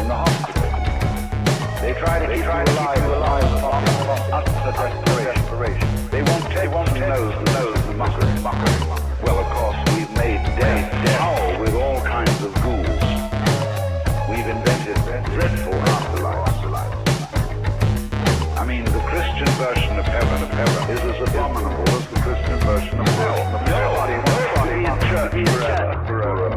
In the hospital. They try to keep you alive utter desperation. They won't tell the mockery. Well, of course, we've made death howl with all kinds of ghouls. We've invented dreadful afterlives. I mean, the Christian version of heaven is as abominable as the Christian version of hell. Nobody in church forever.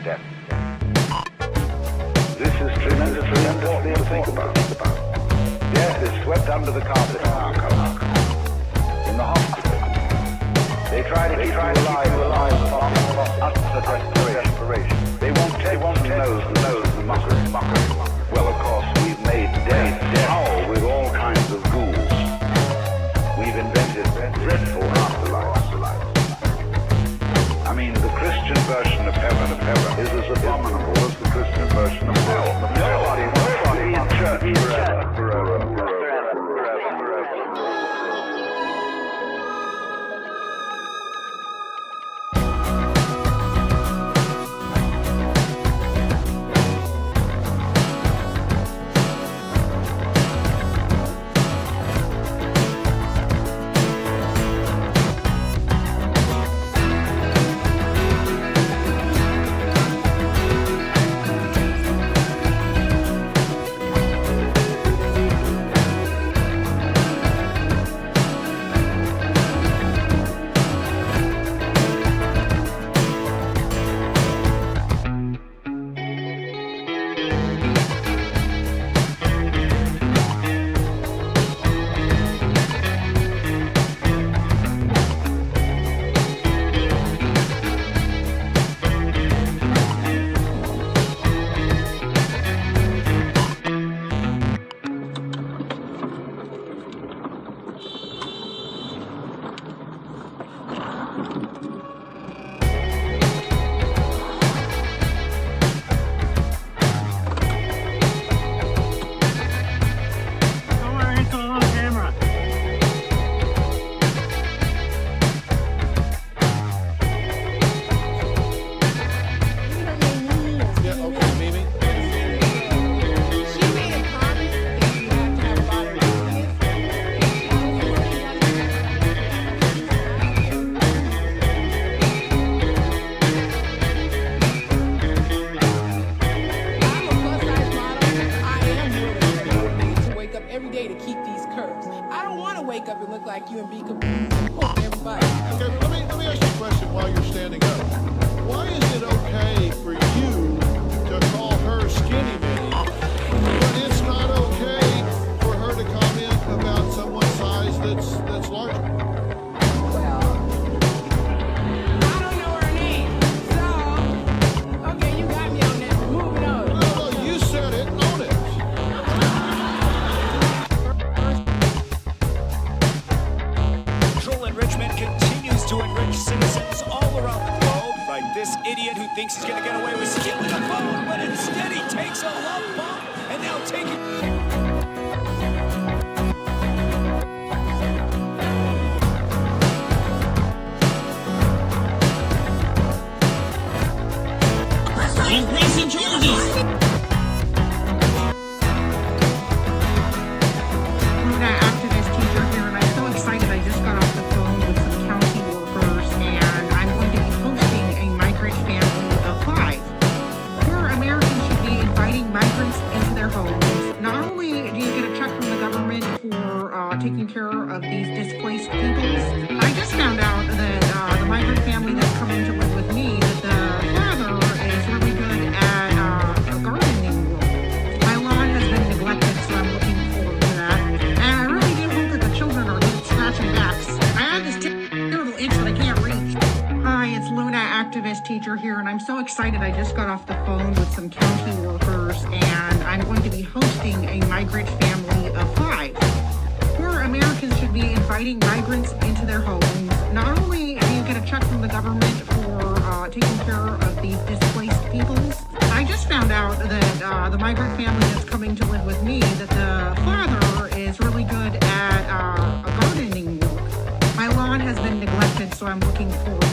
death. This is tremendously important to think about. Death is swept under the carpet in our culture. In the hospital, they try to keep you alive of utter desperation. They won't know the mockery. Well, of course, we've made death howl with all kinds of ghouls. We've invented dreadful afterlives. I mean, the Christian version of heaven is as abominable as the Christian version of hell. Nobody in church forever. Excited. I just got off the phone with some county workers, and I'm going to be hosting a migrant family of 5. Where Americans should be inviting migrants into their homes. Not only do you get a check from the government for taking care of these displaced peoples, I just found out that the migrant family that's coming to live with me, that the father is really good at gardening work. My lawn has been neglected, so I'm looking forward.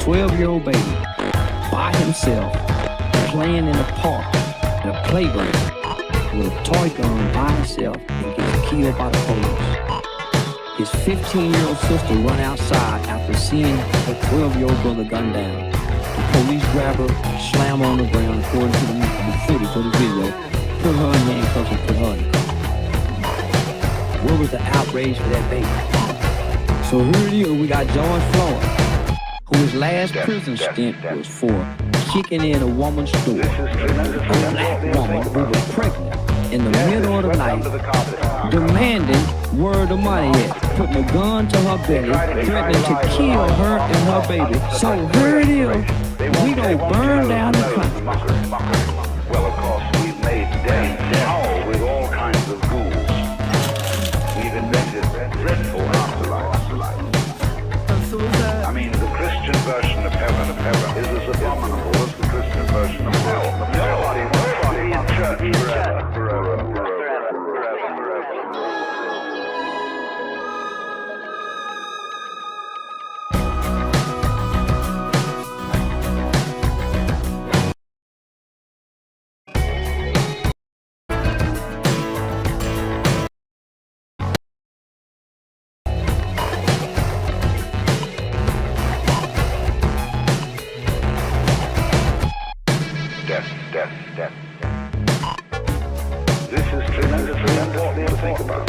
12-year-old baby by himself playing in a park, in a playground, with a toy gun by himself and gets killed by the police. His 15-year-old sister run outside after seeing her 12-year-old brother gunned down. The police grab her, slam her on the ground, according to the footage of the video, put her in handcuffs and put her in the car. Where was the outrage for that baby? So here it is, we got George Floyd, who his last prison stint was for kicking in a woman's door. A black woman who was pregnant in the middle of the night, demanding where the money is, putting a gun to her belly, threatening to kill her and her baby. So here it is, we gonna burn down the country. Well, of course, we've made now with all kinds of ghouls. We've invented dreadful afterlife. I mean, the Christian version of heaven is as abominable as the Christian version of hell. Nobody in church forever. Death. This is tremendously important to think about.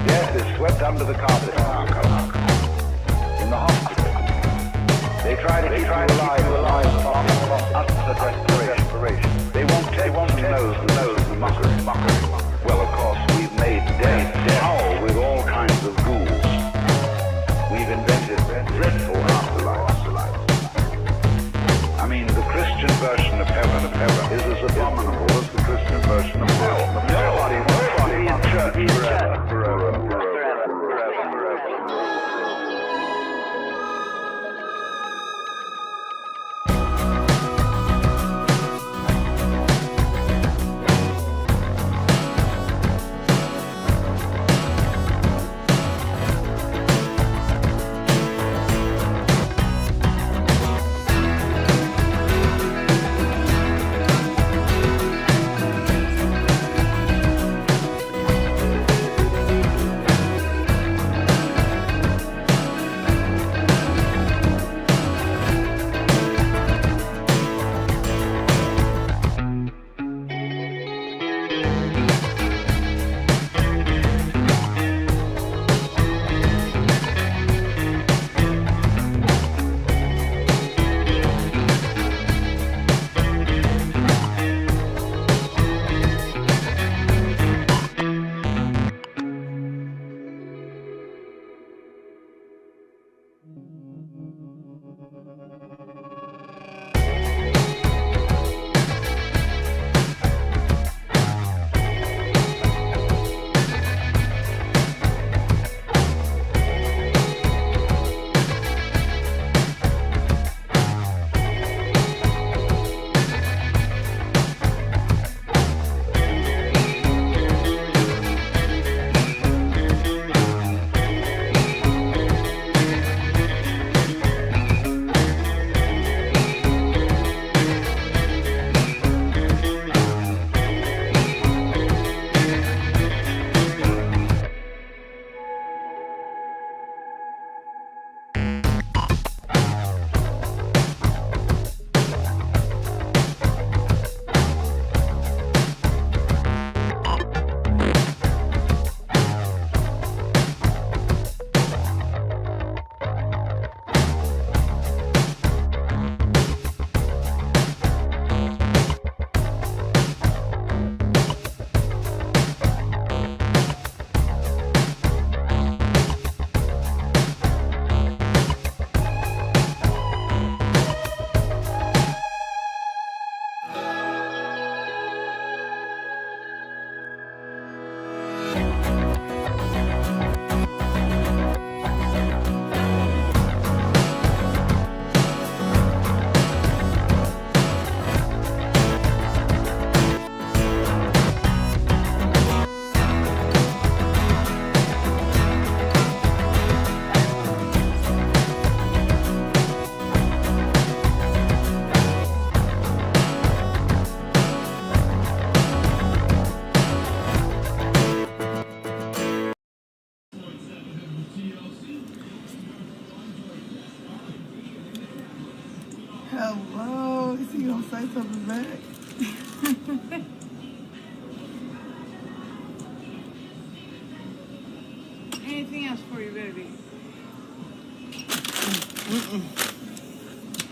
Death is swept under the carpet in our culture. In the hospital, they try to keep you alive utter desperation. They won't know the mockery. Well, of course, we've made death now with all kinds of ghouls. We've invented dreadful afterlife. I mean, the Christian version of heaven is as abominable as the Christian version of hell. Nobody in church forever. buy something back. Anything else for you, baby?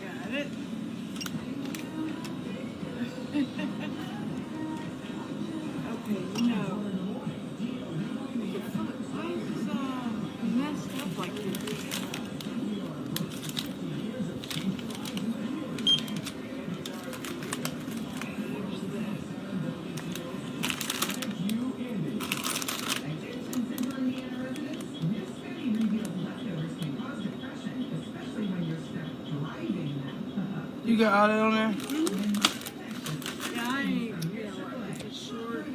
Got it. Okay, no. Your foot, why is this messed up like this? You got all that on there? Yeah, I ain't, it's short.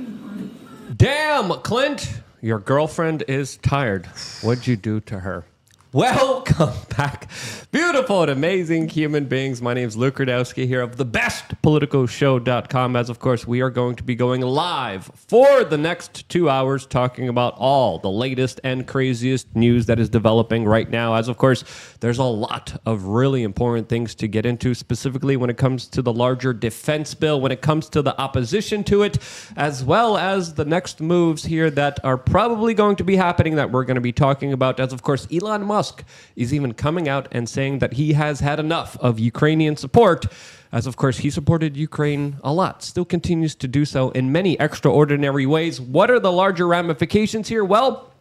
Damn, Clint, your girlfriend is tired. What'd you do to her? Welcome back, beautiful and amazing human beings. My name is Luke Rudowski here of thebestpoliticalshow.com. As of course, we are going to be going live for the next 2 hours talking about all the latest and craziest news that is developing right now. As of course, there's a lot of really important things to get into, specifically when it comes to the larger defense bill, when it comes to the opposition to it, as well as the next moves here that are probably going to be happening that we're going to be talking about. As of course, Elon Musk is even coming out and saying that he has had enough of Ukrainian support, as of course he supported Ukraine a lot, still continues to do so in many extraordinary ways. What are the larger ramifications here? Well,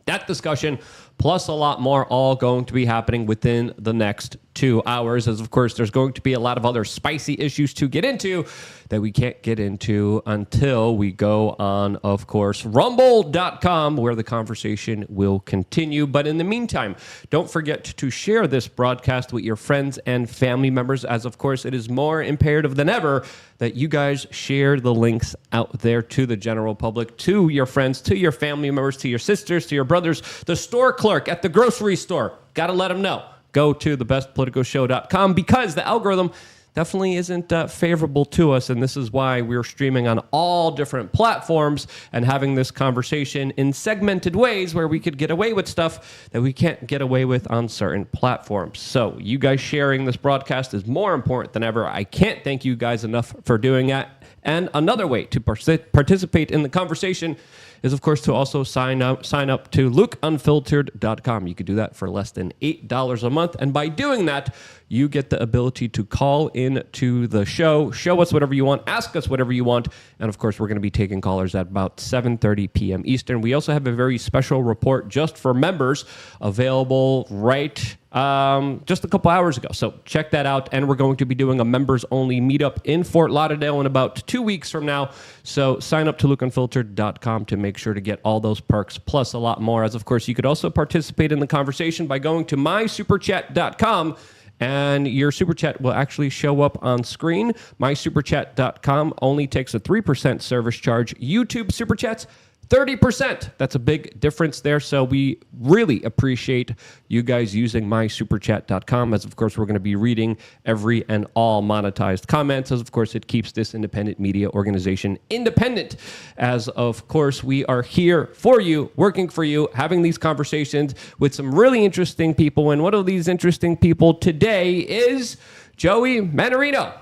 that discussion plus a lot more all going to be happening within the next 2 hours, as of course there's going to be a lot of other spicy issues to get into that we can't get into until we go on, of course, rumble.com, where the conversation will continue. But in the meantime, don't forget to share this broadcast with your friends and family members, as of course it is more imperative than ever that you guys share the links out there to the general public, to your friends, to your family members, to your sisters, to your brothers, the store clerk at the grocery store. Got to let them know. Go to thebestpoliticalshow.com because the algorithm definitely isn't favorable to us, and this is why we're streaming on all different platforms and having this conversation in segmented ways where we could get away with stuff that we can't get away with on certain platforms. So you guys sharing this broadcast is more important than ever. I can't thank you guys enough for doing that. And another way to participate in the conversation is, of course, to also sign up to lukeunfiltered.com. You could do that for less than $8 a month. And by doing that, you get the ability to call in to the show, show us whatever you want, ask us whatever you want. And, of course, we're going to be taking callers at about 7:30 p.m. Eastern. We also have a very special report just for members available right just a couple hours ago. So check that out. And we're going to be doing a members-only meetup in Fort Lauderdale in about 2 weeks from now. So sign up to lukeunfiltered.com to make sure to get all those perks, plus a lot more. As, of course, you could also participate in the conversation by going to mysuperchat.com. And your super chat will actually show up on screen. MySuperChat.com only takes a 3% service charge. YouTube super chats, 30%. That's a big difference there. So we really appreciate you guys using mysuperchat.com, as of course we're going to be reading every and all monetized comments, as of course it keeps this independent media organization independent, as of course we are here for you, working for you, having these conversations with some really interesting people. And one of these interesting people today is Joey Manarino.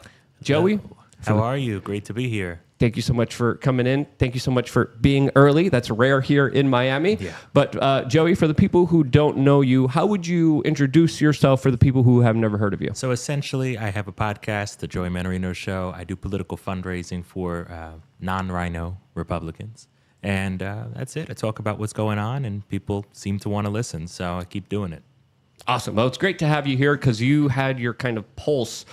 Joey, how are you? Great to be here. Thank you so much for coming in. Thank you so much for being early. That's rare here in Miami. Yeah. But Joey, for the people who don't know you, how would you introduce yourself for the people who have never heard of you? So essentially, I have a podcast, The Joey Manarino Show. I do political fundraising for non-rhino Republicans. And that's it. I talk about what's going on, and people seem to want to listen. So I keep doing it. Awesome. Well, it's great to have you here because you had your kind of pulse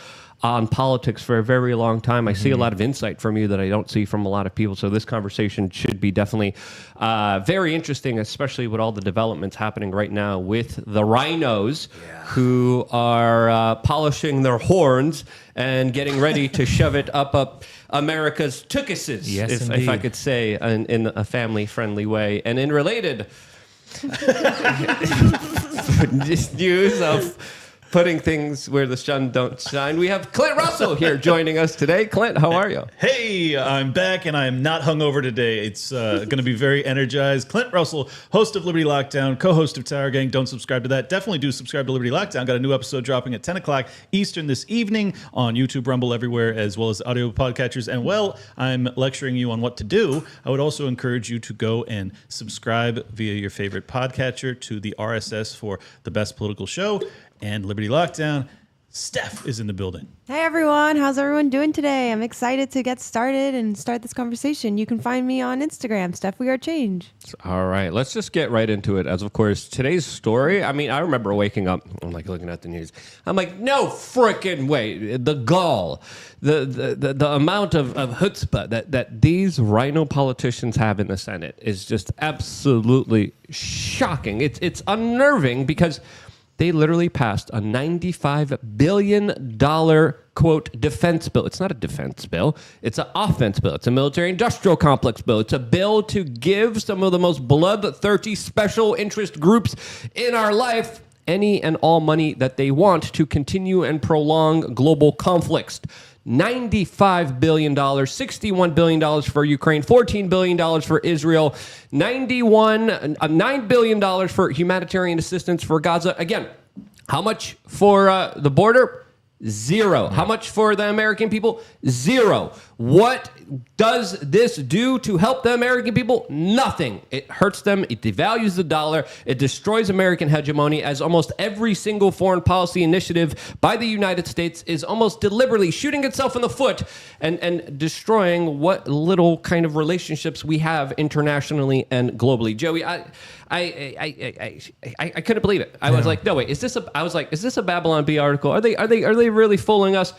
on politics for a very long time. I see a lot of insight from you that I don't see from a lot of people. So this conversation should be definitely very interesting, especially with all the developments happening right now with the rhinos who are polishing their horns and getting ready to shove it up America's tuchuses, Yes, if I could say in a family-friendly way. And in related news of putting things where the sun don't shine. We have Clint Russell here joining us today. Clint, how are you? Hey, I'm back and I'm not hungover today. It's going to be very energized. Clint Russell, host of Liberty Lockdown, co-host of Tower Gang. Don't subscribe to that. Definitely do subscribe to Liberty Lockdown. Got a new episode dropping at 10 o'clock Eastern this evening on YouTube, Rumble, everywhere, as well as audio podcatchers. And while I'm lecturing you on what to do, I would also encourage you to go and subscribe via your favorite podcatcher to the RSS for the best political show and Liberty Lockdown. Steph is in the building. Hey everyone, how's everyone doing today? I'm excited to get started and start this conversation. You can find me on Instagram, Steph WeAreChange. All right, let's just get right into it. As of course, today's story, I mean, I remember waking up, I'm like looking at the news. I'm like, no freaking way. The gall, the amount of chutzpah that these rhino politicians have in the Senate is just absolutely shocking. It's unnerving because they literally passed a $95 billion, quote, defense bill. It's not a defense bill. It's an offense bill. It's a military-industrial complex bill. It's a bill to give some of the most bloodthirsty special interest groups in our life any and all money that they want to continue and prolong global conflicts. $95 billion, $61 billion for Ukraine, $14 billion for Israel, $9 billion for humanitarian assistance for Gaza. Again, how much for the border? Zero. How much for the American people? Zero. What does this do to help the American people? Nothing. It hurts them. It devalues the dollar. It destroys American hegemony, as almost every single foreign policy initiative by the United States is almost deliberately shooting itself in the foot and destroying what little kind of relationships we have internationally and globally. Joey, I couldn't believe it. I was like, no wait, is this a Babylon Bee article? Are they really fooling us?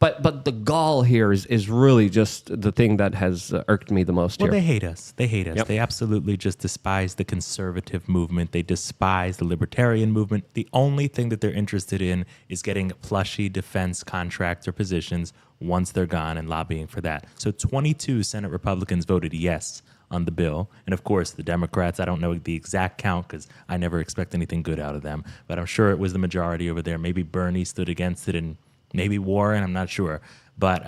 But the gall here is really just the thing that has irked me the most here. Well, they hate us. Yep. They absolutely just despise the conservative movement. They despise the libertarian movement. The only thing that they're interested in is getting plushy defense contractor positions once they're gone and lobbying for that. So 22 Senate Republicans voted yes on the bill. And of course, the Democrats, I don't know the exact count because I never expect anything good out of them, but I'm sure it was the majority over there. Maybe Bernie stood against it and maybe Warren, I'm not sure. But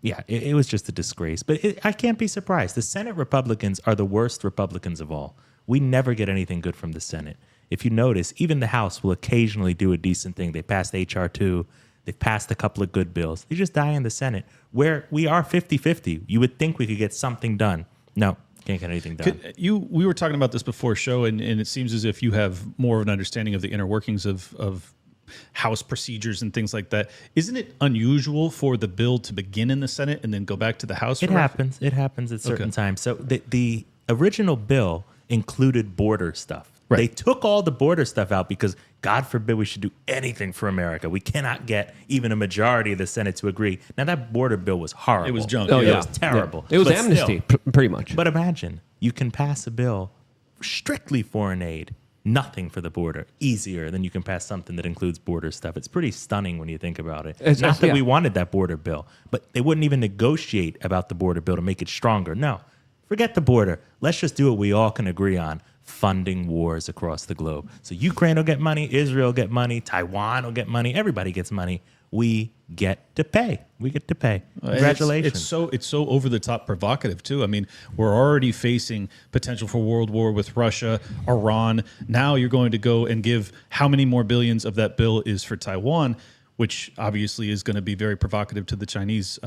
yeah, it was just a disgrace. But I can't be surprised. The Senate Republicans are the worst Republicans of all. We never get anything good from the Senate. If you notice, even the House will occasionally do a decent thing. They passed H.R. 2. They've passed a couple of good bills. They just die in the Senate, where we are 50-50. You would think we could get something done. No, can't get anything done. We were talking about this before show, and it seems as if you have more of an understanding of the inner workings of House procedures and things like that. Isn't it unusual for the bill to begin in the Senate and then go back to the House? It happens. It happens at certain times. So the original bill included border stuff. Right. They took all the border stuff out because, God forbid, we should do anything for America. We cannot get even a majority of the Senate to agree. Now, that border bill was horrible. It was junk. Oh, yeah. It was terrible. Yeah. It was amnesty, pretty much. But imagine, you can pass a bill, strictly foreign aid, nothing for the border, easier than you can pass something that includes border stuff. It's pretty stunning when you think about it. It's not that we wanted that border bill, but they wouldn't even negotiate about the border bill to make it stronger. No, forget the border. Let's just do what we all can agree on. Funding wars across the globe. So Ukraine will get money, Israel will get money, Taiwan will get money, everybody gets money. We get to pay. We get to pay. Congratulations. It's so over the top provocative too. I mean, we're already facing potential for world war with Russia, Iran. Now you're going to go and give how many more billions of that bill is for Taiwan, which obviously is going to be very provocative to the Chinese,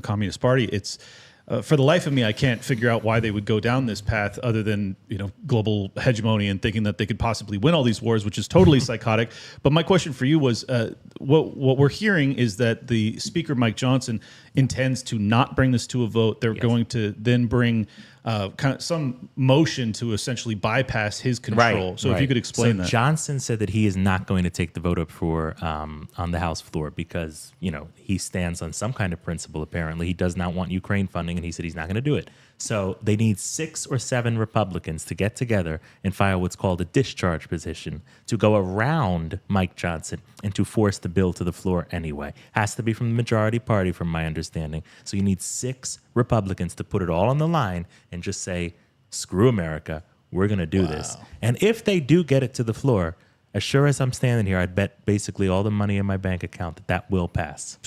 Communist Party. It's for the life of me, I can't figure out why they would go down this path other than, global hegemony and thinking that they could possibly win all these wars, which is totally psychotic. But my question for you was, what we're hearing is that the Speaker, Mike Johnson, intends to not bring this to a vote. They're going to then bring kind of some motion to essentially bypass his control. Right, so if you could explain that. Johnson said that he is not going to take the vote up for on the House floor because, he stands on some kind of principle, apparently. He does not want Ukraine funding, and he said he's not going to do it. So they need 6 or 7 Republicans to get together and file what's called a discharge petition to go around Mike Johnson and to force the bill to the floor anyway. Has to be from the majority party, from my understanding. So you need 6 Republicans to put it all on the line and just say, screw America, we're going to do this. And if they do get it to the floor, as sure as I'm standing here, I'd bet basically all the money in my bank account that will pass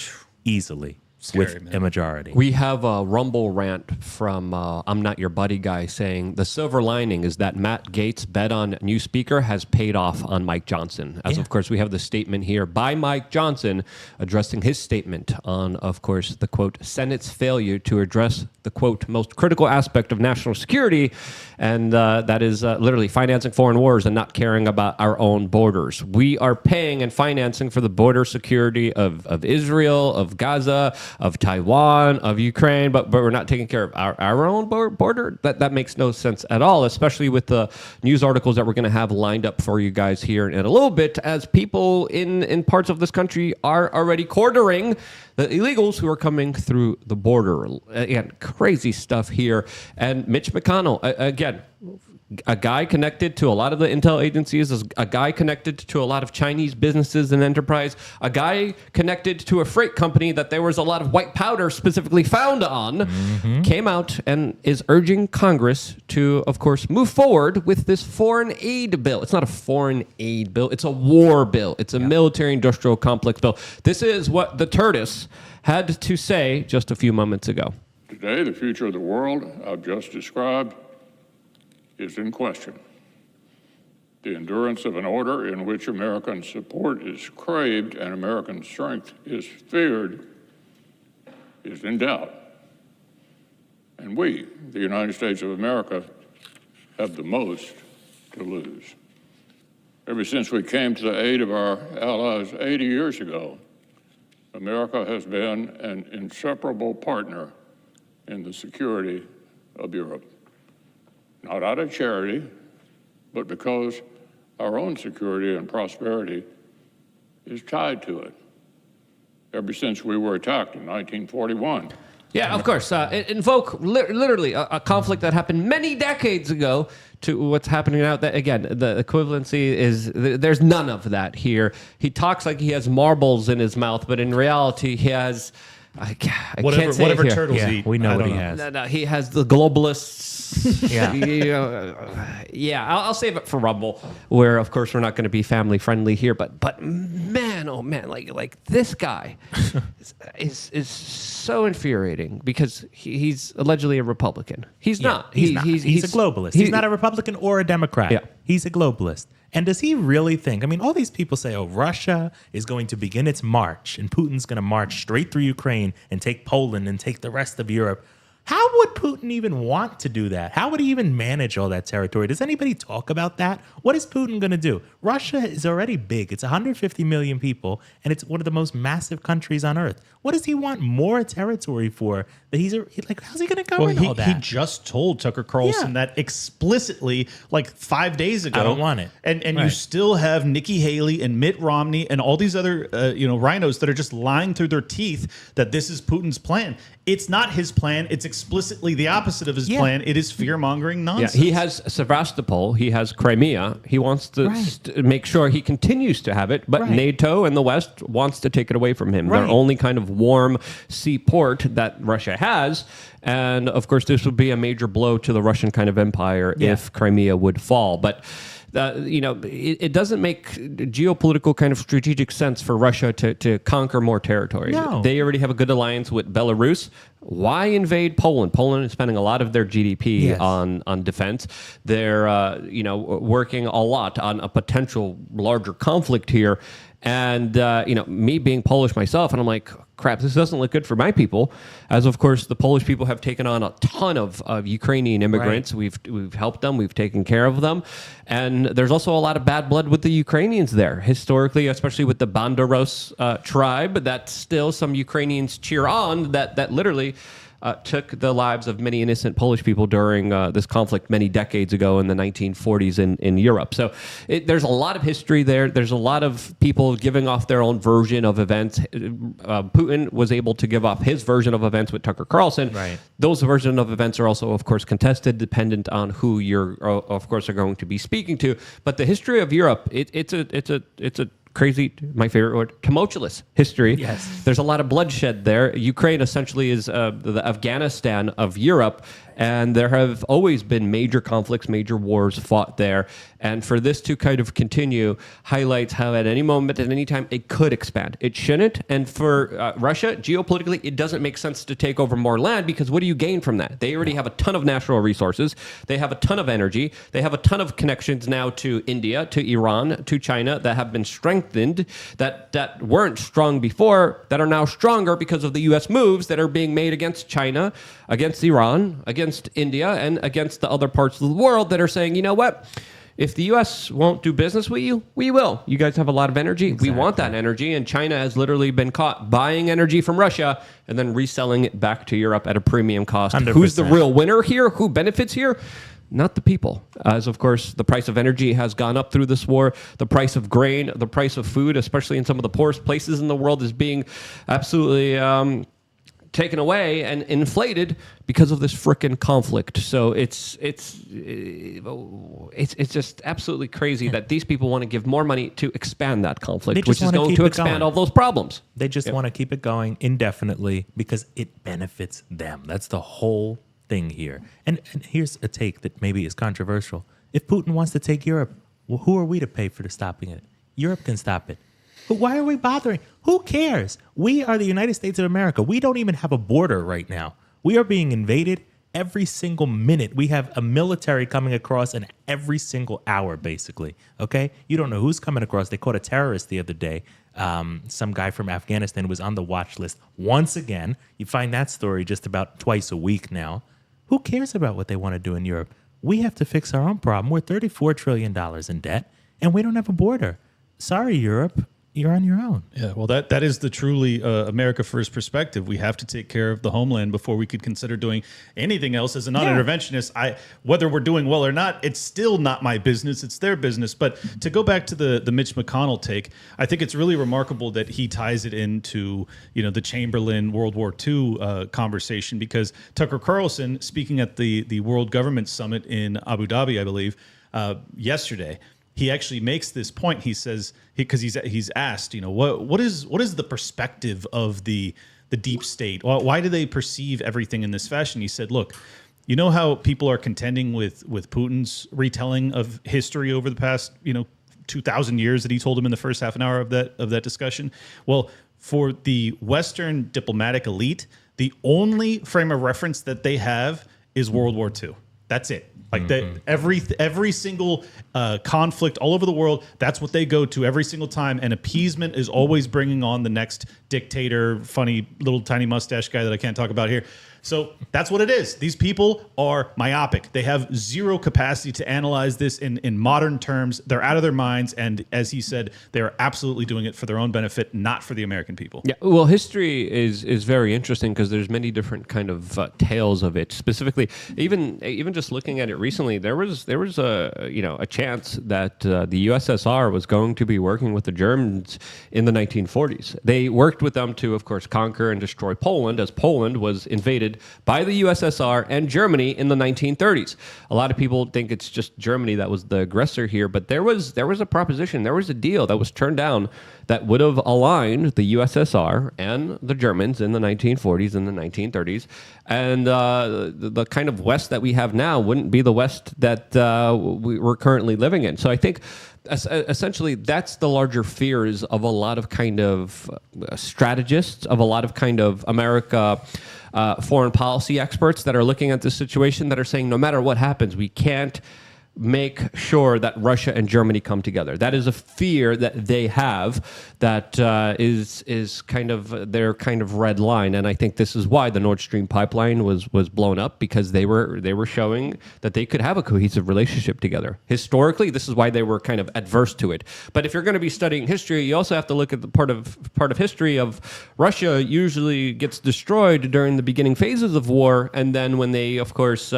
easily with a majority. We have a Rumble rant from I'm Not Your Buddy guy saying the silver lining is that Matt Gaetz' bet on new speaker has paid off on Mike Johnson. As of course, we have the statement here by Mike Johnson addressing his statement on, of course, the quote, Senate's failure to address the quote, most critical aspect of national security. And that is literally financing foreign wars and not caring about our own borders. We are paying and financing for the border security of Israel, of Gaza, of Taiwan, of Ukraine, but we're not taking care of our own border. That makes no sense at all, especially with the news articles that we're going to have lined up for you guys here in a little bit, as people in parts of this country are already quartering the illegals who are coming through the border. Again, crazy stuff here. And Mitch McConnell, again, a guy connected to a lot of the intel agencies, a guy connected to a lot of Chinese businesses and enterprise, a guy connected to a freight company that there was a lot of white powder specifically found on, came out and is urging Congress to, of course, move forward with this foreign aid bill. It's not a foreign aid bill. It's a war bill. It's a military-industrial complex bill. This is what the Tertis had to say just a few moments ago. Today, the future of the world I've just described is in question. The endurance of an order in which American support is craved and American strength is feared is in doubt. And we, the United States of America, have the most to lose. Ever since we came to the aid of our allies 80 years ago, America has been an inseparable partner in the security of Europe. Not out of charity, but because our own security and prosperity is tied to it. Ever since we were attacked in 1941. Yeah, of course. Invoke literally a conflict that happened many decades ago to what's happening now. That again, the equivalency is there's none of that here. He talks like he has marbles in his mouth, but in reality, he has. I can't say whatever it here. turtles eat. We know what he know. has. No, he has the globalists. Yeah. I'll save it for Rumble, where of course we're not going to be family friendly here. But man, oh man, like this guy is so infuriating because he's allegedly a Republican. He's not. He's not. He's a globalist. He's not a Republican or a Democrat. Yeah. He's a globalist. And does he really think? I mean, all these people say, oh, Russia is going to begin its march and Putin's going to march straight through Ukraine and take Poland and take the rest of Europe. How would Putin even want to do that? How would he even manage all that territory? Does anybody talk about that? What is Putin going to do? Russia is already big. It's 150 million people, and it's one of the most massive countries on earth. What does he want more territory for? That how's he going to govern all that? He just told Tucker Carlson that explicitly like 5 days ago. I don't want it. And Right. you still have Nikki Haley and Mitt Romney and all these other rhinos that are just lying through their teeth that this is Putin's plan. It's not his plan. It's explicitly the opposite of his plan. It is fear-mongering nonsense. Yeah, he has Sevastopol. He has Crimea. He wants to make sure he continues to have it, but NATO and the West wants to take it away from him. Their only kind of warm seaport that Russia has. And, of course, this would be a major blow to the Russian kind of empire if Crimea would fall. But it doesn't make geopolitical kind of strategic sense for Russia to conquer more territory. No. They already have a good alliance with Belarus. Why invade Poland? Poland is spending a lot of their GDP on defense. They're working a lot on a potential larger conflict here. And, me being Polish myself, and I'm like, crap, this doesn't look good for my people. As, of course, the Polish people have taken on a ton of Ukrainian immigrants. We've helped them. We've taken care of them. And there's also a lot of bad blood with the Ukrainians there. Historically, especially with the Banderos tribe, that still some Ukrainians cheer on that literally took the lives of many innocent Polish people during this conflict many decades ago in the 1940s in Europe. So there's a lot of history there. There's a lot of people giving off their own version of events. Putin was able to give off his version of events with Tucker Carlson. Right. Those versions of events are also, of course, contested, dependent on who you're, of course, are going to be speaking to. But the history of Europe, it's a crazy, my favorite word, tumultuous history. Yes. There's a lot of bloodshed there. Ukraine essentially is the Afghanistan of Europe. And there have always been major conflicts, major wars fought there. And for this to kind of continue highlights how at any moment, at any time, it could expand. It shouldn't. And for Russia, geopolitically, it doesn't make sense to take over more land because what do you gain from that? They already have a ton of natural resources. They have a ton of energy. They have a ton of connections now to India, to Iran, to China that have been strengthened, that weren't strong before, that are now stronger because of the U.S. moves that are being made against China, against Iran, against India, and against the other parts of the world that are saying, you know what? If the U.S. won't do business with you, we will. You guys have a lot of energy. Exactly. We want that energy. And China has literally been caught buying energy from Russia and then reselling it back to Europe at a premium cost. 100%. Who's the real winner here? Who benefits here? Not the people. As, of course, the price of energy has gone up through this war. The price of grain, the price of food, especially in some of the poorest places in the world, is being absolutely taken away and inflated because of this frickin' conflict. So it's just absolutely crazy that these people want to give more money to expand that conflict, which is going to expand all those problems. They just want to keep it going indefinitely because it benefits them. That's the whole thing here. And here's a take that maybe is controversial. If Putin wants to take Europe, well, who are we to pay for stopping it? Europe can stop it. But why are we bothering? Who cares? We are the United States of America. We don't even have a border right now. We are being invaded every single minute. We have a military coming across in every single hour, basically. Okay? You don't know who's coming across. They caught a terrorist the other day. Some guy from Afghanistan was on the watch list once again. You find that story just about twice a week now. Who cares about what they want to do in Europe? We have to fix our own problem. We're $34 trillion in debt, and we don't have a border. Sorry, Europe. You're on your own. Yeah, well, that is the truly America First perspective. We have to take care of the homeland before we could consider doing anything else. As a non-interventionist, whether we're doing well or not, it's still not my business. It's their business. But to go back to the Mitch McConnell take, I think it's really remarkable that he ties it into the Chamberlain World War II conversation, because Tucker Carlson, speaking at the World Government Summit in Abu Dhabi, I believe, yesterday, he actually makes this point. He says, because he's asked, what is the perspective of the deep state? Why do they perceive everything in this fashion? He said, look, you know how people are contending with Putin's retelling of history over the past 2,000 years that he told him in the first half an hour of that discussion? Well, for the Western diplomatic elite, the only frame of reference that they have is World War II. That's it. Like that, every single conflict all over the world, that's what they go to every single time. And appeasement is always bringing on the next dictator, funny little tiny mustache guy that I can't talk about here. So that's what it is. These people are myopic. They have zero capacity to analyze this in modern terms. They're out of their minds. And as he said, they're absolutely doing it for their own benefit, not for the American people. Yeah, well, history is very interesting because there's many different kind of tales of it. Specifically, even just looking at it recently, there was a chance that the USSR was going to be working with the Germans in the 1940s. They worked with them to, of course, conquer and destroy Poland, as Poland was invaded by the USSR and Germany in the 1930s. A lot of people think it's just Germany that was the aggressor here, but there was a proposition, there was a deal that was turned down that would have aligned the USSR and the Germans in the 1940s and the 1930s. And the kind of West that we have now wouldn't be the West that we're currently living in. So I think essentially that's the larger fears of a lot of kind of strategists, of a lot of kind of America foreign policy experts that are looking at this situation, that are saying no matter what happens, we can't make sure that Russia and Germany come together. That is a fear that they have that is kind of their kind of red line. And I think this is why the Nord Stream pipeline was blown up, because they were showing that they could have a cohesive relationship together. Historically, this is why they were kind of adverse to it. But if you're going to be studying history, you also have to look at the part of history of Russia usually gets destroyed during the beginning phases of war, and then when they, of course,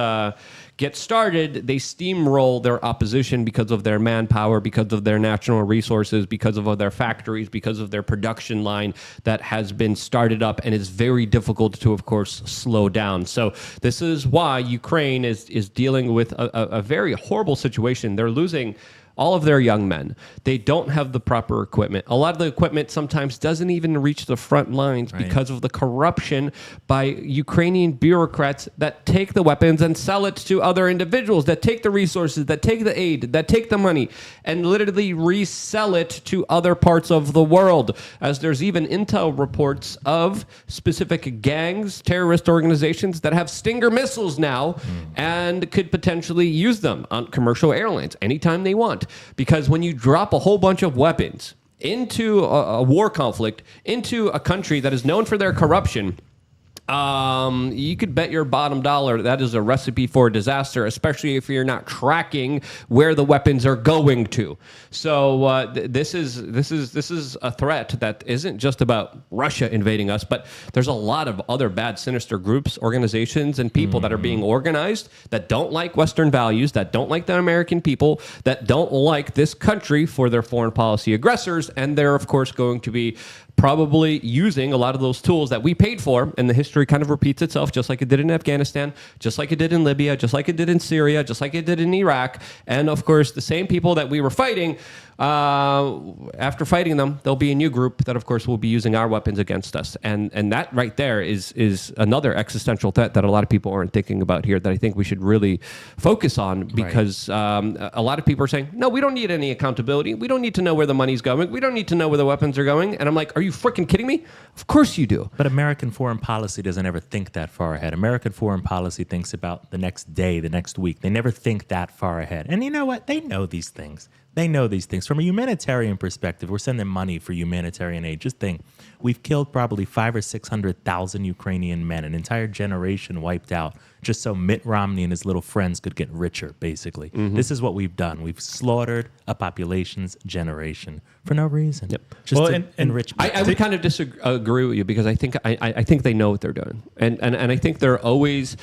get started, they steamroll their opposition because of their manpower, because of their natural resources, because of their factories, because of their production line that has been started up and is very difficult to, of course, slow down. So this is why Ukraine is dealing with a very horrible situation. They're losing all of their young men. They don't have the proper equipment. A lot of the equipment sometimes doesn't even reach the front lines because of the corruption by Ukrainian bureaucrats that take the weapons and sell it to other individuals, that take the resources, that take the aid, that take the money, and literally resell it to other parts of the world. As there's even intel reports of specific gangs, terrorist organizations that have Stinger missiles now and could potentially use them on commercial airlines anytime they want. Because when you drop a whole bunch of weapons into a war conflict, into a country that is known for their corruption, you could bet your bottom dollar that is a recipe for disaster, especially if you're not tracking where the weapons are going to. So this is a threat that isn't just about Russia invading us, but there's a lot of other bad, sinister groups, organizations, and people that are being organized that don't like Western values, that don't like the American people, that don't like this country for their foreign policy aggressors, and they're of course going to be probably using a lot of those tools that we paid for, and the history kind of repeats itself, just like it did in Afghanistan, just like it did in Libya, just like it did in Syria, just like it did in Iraq. And of course, the same people that we were fighting, after fighting them, there'll be a new group that, of course, will be using our weapons against us. And that right there is another existential threat that a lot of people aren't thinking about here that I think we should really focus on, because a lot of people are saying, no, we don't need any accountability. We don't need to know where the money's going. We don't need to know where the weapons are going. And I'm like, are you freaking kidding me? Of course you do. But American foreign policy doesn't ever think that far ahead. American foreign policy thinks about the next day, the next week. They never think that far ahead. And you know what? They know these things. They know these things. From a humanitarian perspective, we're sending money for humanitarian aid. Just think, we've killed probably 500,000 or 600,000 Ukrainian men, an entire generation wiped out, just so Mitt Romney and his little friends could get richer, basically. This is what we've done. We've slaughtered a population's generation for no reason. Just to enrich. I would kind of disagree with you, because I think they know what they're doing. And I think they're always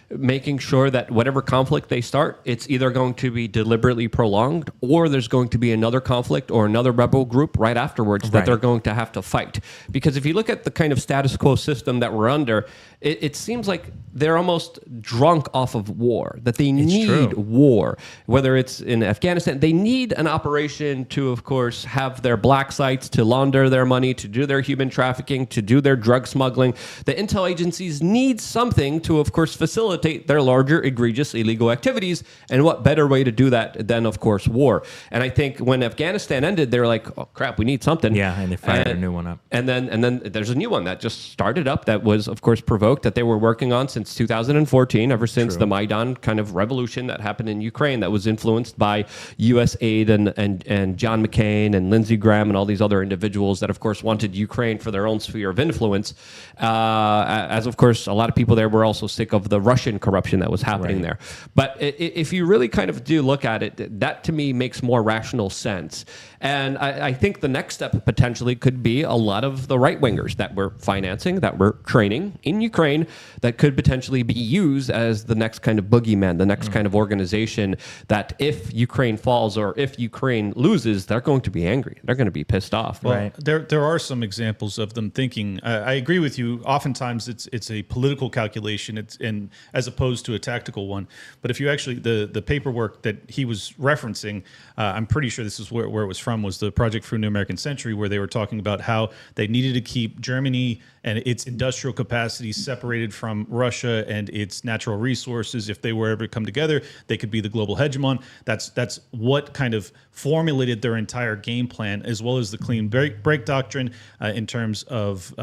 making sure that whatever conflict they start, it's either going to be deliberately prolonged, or there's going to be another conflict or another rebel group right afterwards that they're going to have to fight. Because if you look at the kind of status quo system that we're under, it seems like they're almost drunk off of war, that they need war. Whether it's in Afghanistan, they need an operation to, of course, have their black sites, to launder their money, to do their human trafficking, to do their drug smuggling. The intel agencies need something to, of course, facilitate their larger, egregious, illegal activities. And what better way to do that than, of course, war? And I think when Afghanistan ended, they were like, oh, crap, we need something. Yeah, and they fired a new one up. And then there's a new one that just started up that was, of course, provoked, that they were working on since 2014, ever since the Maidan kind of revolution that happened in Ukraine, that was influenced by U.S. aid and John McCain and Lindsey Graham and all these other individuals that, of course, wanted Ukraine for their own sphere of influence. As, of course, a lot of people there were also sick of the Russian corruption that was happening there. But if you really kind of do look at it, that to me makes more rational sense. And I think the next step potentially could be a lot of the right-wingers that we're financing, that we're training in Ukraine, that could potentially be used as the next kind of boogeyman, the next kind of organization that if Ukraine falls or if Ukraine loses, they're going to be angry. They're going to be pissed off. Well, there are some examples of them thinking. I agree with you. Oftentimes it's a political calculation, and as opposed to a tactical one. But if you actually, the paperwork that he was referencing, I'm pretty sure this is where it was from, was the Project for a New American Century, where they were talking about how they needed to keep Germany and its industrial capacity separated from Russia and its natural resources. If they were ever to come together, they could be the global hegemon. That's what kind of formulated their entire game plan, as well as the clean break doctrine in terms of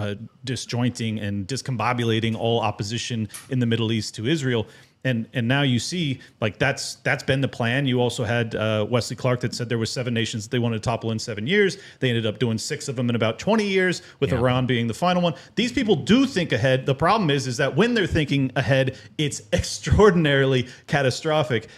disjointing and discombobulating all opposition in the Middle East to Israel. And now you see, like, that's been the plan. You also had Wesley Clark that said there were 7 nations that they wanted to topple in 7 years. They ended up doing 6 of them in about 20 years, with Iran being the final one. These people do think ahead. The problem is that when they're thinking ahead, it's extraordinarily catastrophic.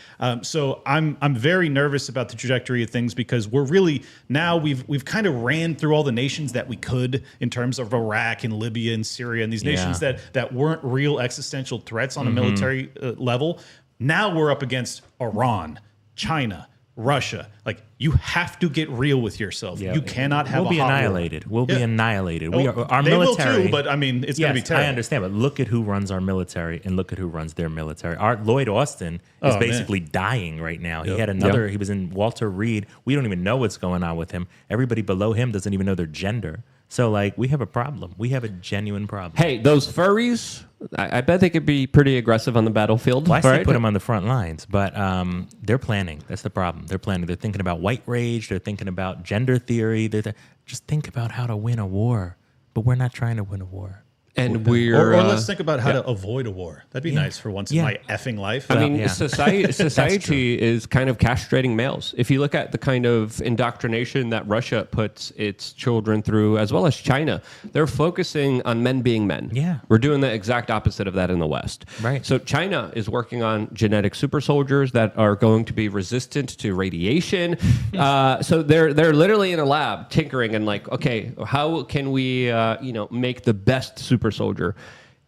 So I'm very nervous about the trajectory of things, because we're really now we've kind of ran through all the nations that we could in terms of Iraq and Libya and Syria and these nations that weren't real existential threats on a military level. Now we're up against Iran, China, Russia. Like, you have to get real with yourself. Yeah. You cannot have We'll be hot war. annihilated. We'll be Yeah. annihilated. Oh, We are, our they military. will too, but I mean, it's going to be Yes, terrible. I understand, but look at who runs our military and look at who runs their military. Our Lloyd Austin is Oh, basically dying right now. He Yep. had another. He was in Walter Reed. We don't even know what's going on with him. Everybody below him doesn't even know their gender. So, like, we have a problem. We have a genuine problem. Hey, those furries, I bet they could be pretty aggressive on the battlefield. Well, I still right? put them on the front lines, but they're planning. That's the problem. They're planning. They're thinking about white rage. They're thinking about gender theory. Just think about how to win a war. But we're not trying to win a war. And Or let's think about how to avoid a war. That'd be nice for once Yeah. in my effing life. I mean, yeah. society is kind of castrating males. If you look at the kind of indoctrination that Russia puts its children through, as well as China, they're focusing on men being men. Yeah. We're doing the exact opposite of that in the West. Right. So China is working on genetic super soldiers that are going to be resistant to radiation. So they're literally in a lab tinkering and like, okay, how can we make the best super soldier?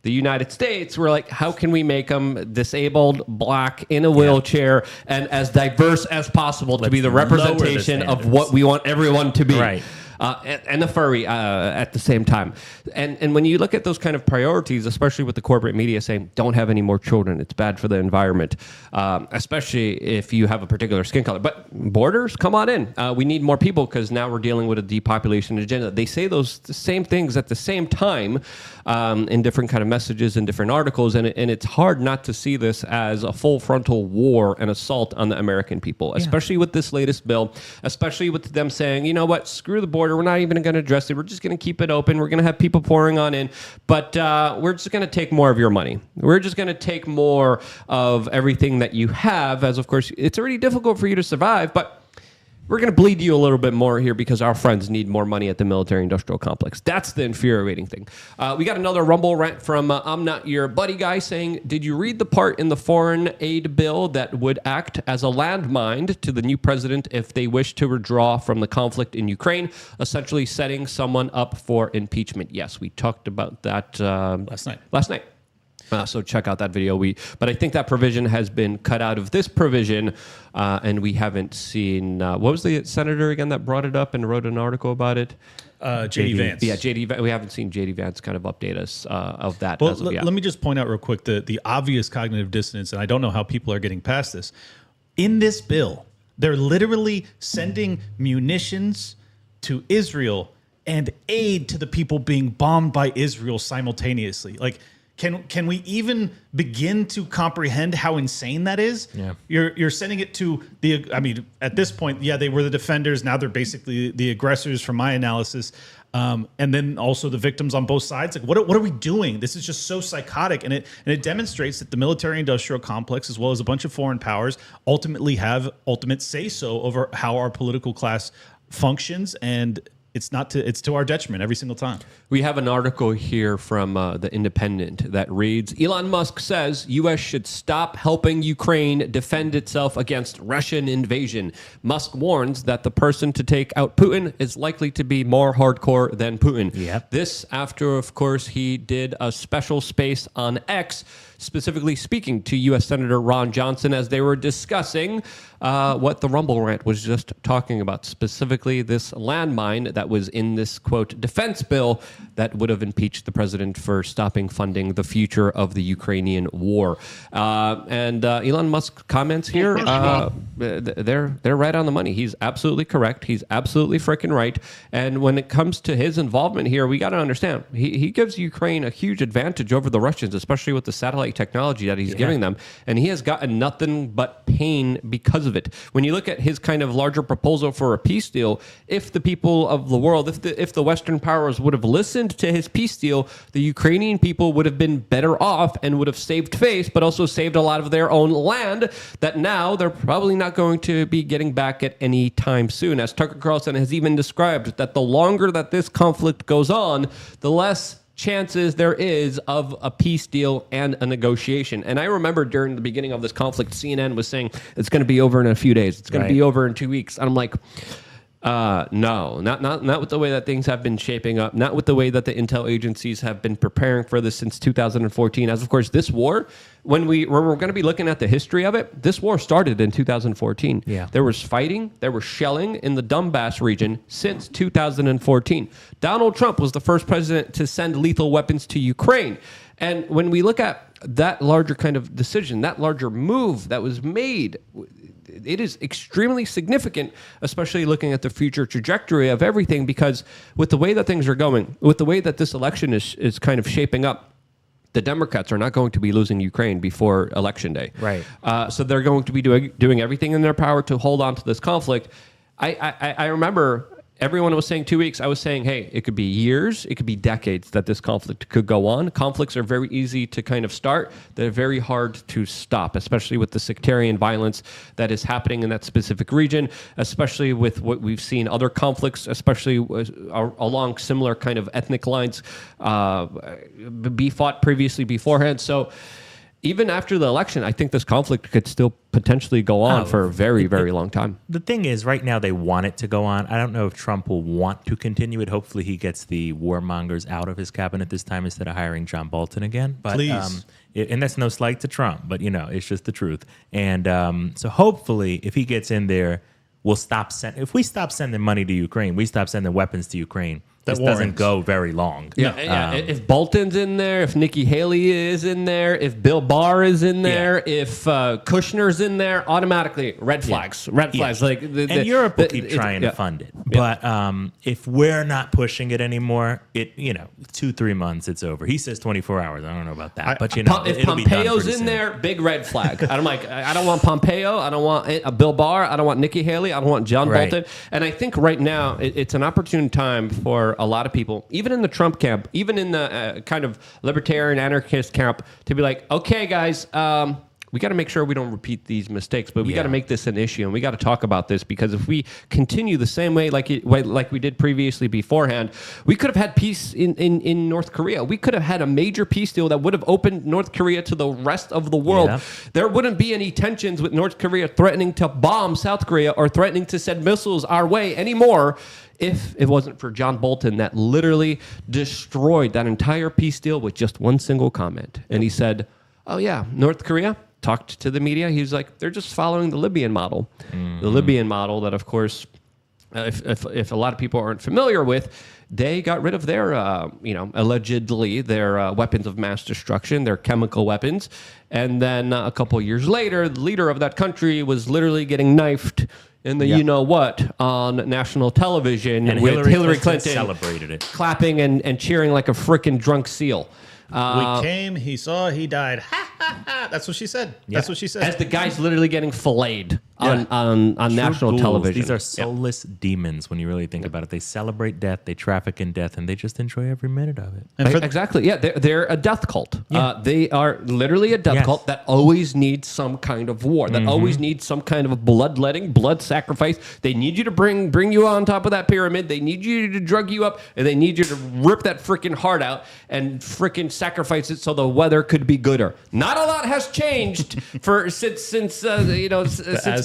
The United States, we're like, how can we make them disabled, black, in a wheelchair, and as diverse as possible to be the lower the representation of standards. what we want everyone to be? Right. And the furry at the same time. And when you look at those kind of priorities, especially with the corporate media saying, don't have any more children, it's bad for the environment, especially if you have a particular skin color. But borders, come on in. We need more people because now we're dealing with a depopulation agenda. They say those same things at the same time in different kind of messages and different articles. And it's hard not to see this as a full frontal war and assault on the American people, especially with this latest bill, especially with them saying, you know what, screw the border. We're not even going to address it. We're just going to keep it open. We're going to have people pouring on in, but we're just going to take more of your money. We're just going to take more of everything that you have, as of course, it's already difficult for you to survive, but we're going to bleed you a little bit more here because our friends need more money at the military-industrial complex. That's the infuriating thing. We got another Rumble rant from I'm Not Your Buddy guy saying, did you read the part in the foreign aid bill that would act as a landmine to the new president if they wish to withdraw from the conflict in Ukraine, essentially setting someone up for impeachment? Yes, we talked about that Last night. So check out that video. But I think that provision has been cut out of this provision, and we haven't seen. What was the senator again that brought it up and wrote an article about it? J.D. Vance. Yeah, J.D. We haven't seen J.D. Vance kind of update us of that. Well, as of yet. let me just point out real quick the obvious cognitive dissonance, and I don't know how people are getting past this. In this bill, they're literally sending munitions to Israel and aid to the people being bombed by Israel simultaneously. Like, can we even begin to comprehend how insane that is? Yeah. You're sending it to at this point, yeah, they were the defenders. Now they're basically the aggressors from my analysis. And then also the victims on both sides. Like, what are we doing? This is just so psychotic. And it demonstrates that the military-industrial complex, as well as a bunch of foreign powers, ultimately have ultimate say-so over how our political class functions, and it's to our detriment every single time. We have an article here from The Independent that reads, Elon Musk says U.S. should stop helping Ukraine defend itself against Russian invasion. Musk warns that the person to take out Putin is likely to be more hardcore than Putin. Yep. This after, of course, he did a special space on X, specifically speaking to U.S. Senator Ron Johnson as they were discussing what the Rumble rant was just talking about, specifically this landmine that was in this, quote, defense bill that would have impeached the president for stopping funding the future of the Ukrainian war. And Elon Musk's comments here, they're right on the money. He's absolutely correct. He's absolutely freaking right. And when it comes to his involvement here, we got to understand, he gives Ukraine a huge advantage over the Russians, especially with the satellite technology that he's giving them. And he has gotten nothing but pain because of it. When you look at his kind of larger proposal for a peace deal, if the people of the world, if the Western powers would have listened to his peace deal, the Ukrainian people would have been better off and would have saved face, but also saved a lot of their own land that now they're probably not going to be getting back at any time soon. As Tucker Carlson has even described, that the longer that this conflict goes on, the less chances there is of a peace deal and a negotiation. And I remember during the beginning of this conflict, CNN was saying it's going to be over in a few days. It's going to be over in 2 weeks. And I'm like, No, not with the way that things have been shaping up, not with the way that the intel agencies have been preparing for this since 2014. As of course, this war, when we're going to be looking at the history of it, this war started in 2014. Yeah. There was fighting, there was shelling in the Donbass region since 2014. Donald Trump was the first president to send lethal weapons to Ukraine. And when we look at that larger kind of decision, that larger move that was made, it is extremely significant, especially looking at the future trajectory of everything, because with the way that things are going, with the way that this election is kind of shaping up, the Democrats are not going to be losing Ukraine before Election Day. Right. So they're going to be doing everything in their power to hold on to this conflict. I remember everyone was saying 2 weeks. I was saying, hey, it could be years, it could be decades that this conflict could go on. Conflicts are very easy to kind of start. They're very hard to stop, especially with the sectarian violence that is happening in that specific region, especially with what we've seen other conflicts, especially along similar kind of ethnic lines, be fought previously beforehand. So even after the election, I think this conflict could still potentially go on for a very, very long time. The thing is, right now they want it to go on. I don't know if Trump will want to continue it. Hopefully he gets the warmongers out of his cabinet this time instead of hiring John Bolton again. But, Please. And that's no slight to Trump, but, it's just the truth. And so hopefully if he gets in there, we'll stop if we stop sending money to Ukraine, we stop sending weapons to Ukraine. This doesn't go very long. Yeah, if Bolton's in there, if Nikki Haley is in there, if Bill Barr is in there, if Kushner's in there, automatically red flags. Red flags. Like and Europe will keep trying to fund it. But if we're not pushing it anymore, 2-3 months, it's over. He says 24 hours. I don't know about that. But if Pompeo's in there, big red flag. I don't want Pompeo. I don't want Bill Barr. I don't want Nikki Haley. I don't want John Bolton. And I think right now it's an opportune time for a lot of people, even in the Trump camp, even in the kind of libertarian anarchist camp, to be like, okay, guys, we got to make sure we don't repeat these mistakes, but we got to make this an issue, and we got to talk about this, because if we continue the same way like we did previously beforehand, we could have had peace in North Korea. We could have had a major peace deal that would have opened North Korea to the rest of the world. Yeah. There wouldn't be any tensions with North Korea threatening to bomb South Korea or threatening to send missiles our way anymore, if it wasn't for John Bolton that literally destroyed that entire peace deal with just one single comment. And he said, oh yeah, North Korea talked to the media. He was like, they're just following the Libyan model. Mm-hmm. The Libyan model that, of course, if a lot of people aren't familiar with, they got rid of their, allegedly their weapons of mass destruction, their chemical weapons. And then a couple years later, the leader of that country was literally getting knifed in the you-know-what on national television, and with Hillary Clinton celebrated it, clapping and cheering like a frickin' drunk seal. We came, he saw, he died. Ha, ha, ha. That's what she said. That's what she said. As the guy's literally getting filleted on national ghouls. television. These are soulless demons when you really think about it. They celebrate death, they traffic in death, and they just enjoy every minute of it. Exactly. Yeah, they're a death cult. Yeah. They are literally a death cult that always needs some kind of war, that always needs some kind of bloodletting, blood sacrifice. They need you to bring you on top of that pyramid. They need you to drug you up, and they need you to rip that freaking heart out and freaking sacrifice it so the weather could be gooder. Not a lot has changed since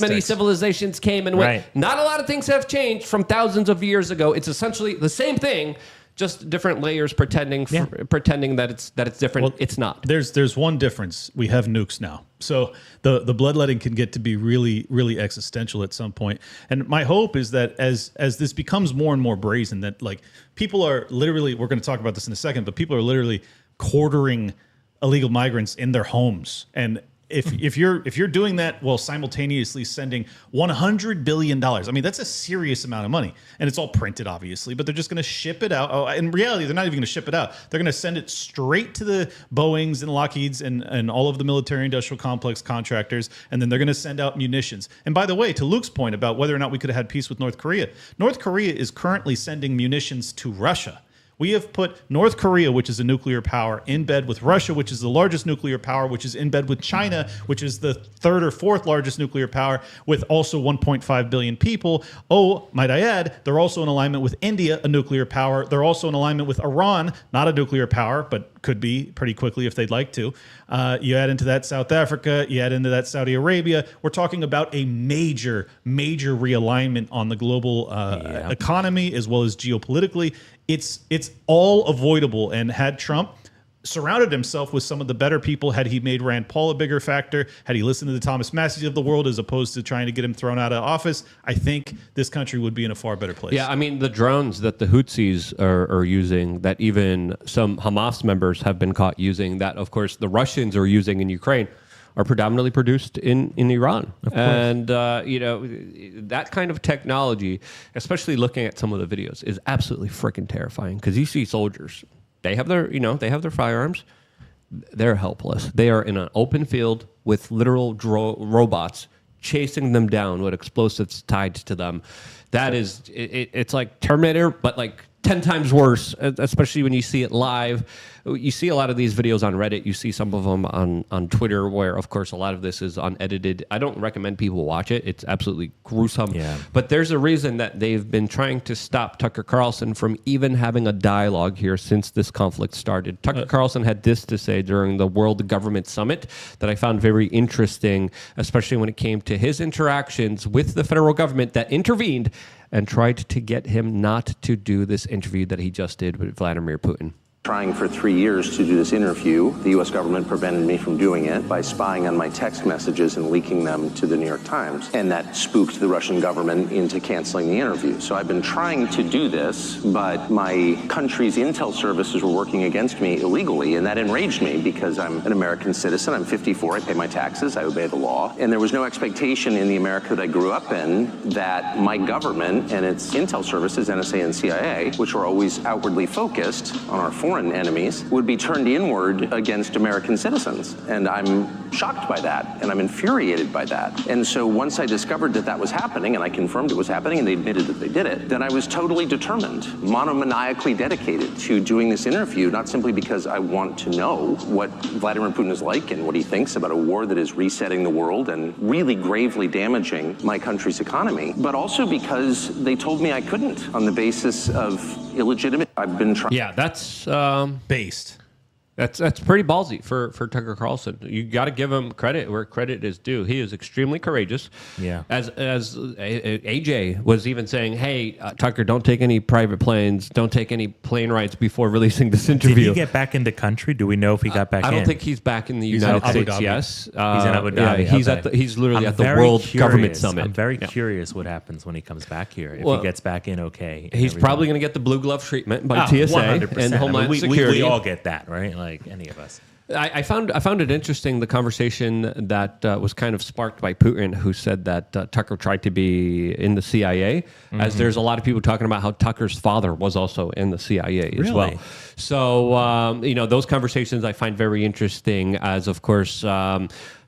many civilizations came and went. Right. Not a lot of things have changed from thousands of years ago. It's essentially the same thing, just different layers pretending that it's different. Well, it's not. There's one difference. We have nukes now. So the bloodletting can get to be really, really existential at some point. And my hope is that as this becomes more and more brazen, that like people are literally, we're going to talk about this in a second, but people are literally quartering illegal migrants in their homes. And if you're doing that while simultaneously sending $100 billion, I mean, that's a serious amount of money. And it's all printed, obviously, but they're just going to ship it out. Oh, in reality, they're not even going to ship it out. They're going to send it straight to the Boeings and Lockheeds and all of the military industrial complex contractors, and then they're going to send out munitions. And by the way, to Luke's point about whether or not we could have had peace with North Korea is currently sending munitions to Russia, We have put North Korea, which is a nuclear power, in bed with Russia, which is the largest nuclear power, which is in bed with China, which is the third or fourth largest nuclear power, with also 1.5 billion people. Oh, might I add, they're also in alignment with India, a nuclear power. They're also in alignment with Iran, not a nuclear power, but could be pretty quickly if they'd like to. You add into that South Africa, you add into that Saudi Arabia. We're talking about a major realignment on the global economy as well as geopolitically. It's all avoidable. And had Trump surrounded himself with some of the better people, had he made Rand Paul a bigger factor, had he listened to the Thomas Masseys of the world as opposed to trying to get him thrown out of office, I think this country would be in a far better place. Yeah, I mean, the drones that the Houthis are using, that even some Hamas members have been caught using, that, of course, the Russians are using in Ukraine, are predominantly produced in Iran. And, that kind of technology, especially looking at some of the videos, is absolutely freaking terrifying because you see soldiers. They have their firearms. They're helpless. They are in an open field with literal robots chasing them down with explosives tied to them. That is, it's like Terminator, but like 10 times worse, especially when you see it live. You see a lot of these videos on Reddit. You see some of them on Twitter, where, of course, a lot of this is unedited. I don't recommend people watch it. It's absolutely gruesome. Yeah. But there's a reason that they've been trying to stop Tucker Carlson from even having a dialogue here since this conflict started. Tucker Carlson had this to say during the World Government Summit that I found very interesting, especially when it came to his interactions with the federal government that intervened and tried to get him not to do this interview that he just did with Vladimir Putin. Trying for 3 years to do this interview. The U.S. government prevented me from doing it by spying on my text messages and leaking them to the New York Times. And that spooked the Russian government into canceling the interview. So I've been trying to do this, but my country's intel services were working against me illegally. And that enraged me because I'm an American citizen. I'm 54. I pay my taxes. I obey the law. And there was no expectation in the America that I grew up in that my government and its intel services, NSA and CIA, which are always outwardly focused on our foreign enemies, would be turned inward against American citizens. And I'm shocked by that, and I'm infuriated by that. And so once I discovered that that was happening, and I confirmed it was happening, and they admitted that they did it, then I was totally determined, monomaniacally dedicated to doing this interview, not simply because I want to know what Vladimir Putin is like and what he thinks about a war that is resetting the world and really gravely damaging my country's economy, but also because they told me I couldn't on the basis of illegitimate. I've been trying. Yeah, that's based. That's pretty ballsy for Tucker Carlson. You got to give him credit where credit is due. He is extremely courageous. Yeah. As AJ was even saying, hey, Tucker, don't take any private planes. Don't take any plane rides before releasing this interview. Did he get back into country? Do we know if he got back in? I don't think he's back in the United States. Yes. He's in Abu Dhabi. Yeah, he's literally at the World Government Summit. I'm very curious what happens when he comes back here. If he gets back in okay. He's probably going to get the blue glove treatment by TSA 100%. and Homeland Security. We all get that, right? Like any of us. I found it interesting, the conversation that was kind of sparked by Putin, who said that Tucker tried to be in the CIA, as there's a lot of people talking about how Tucker's father was also in the CIA as well. So, those conversations I find very interesting, as, of course,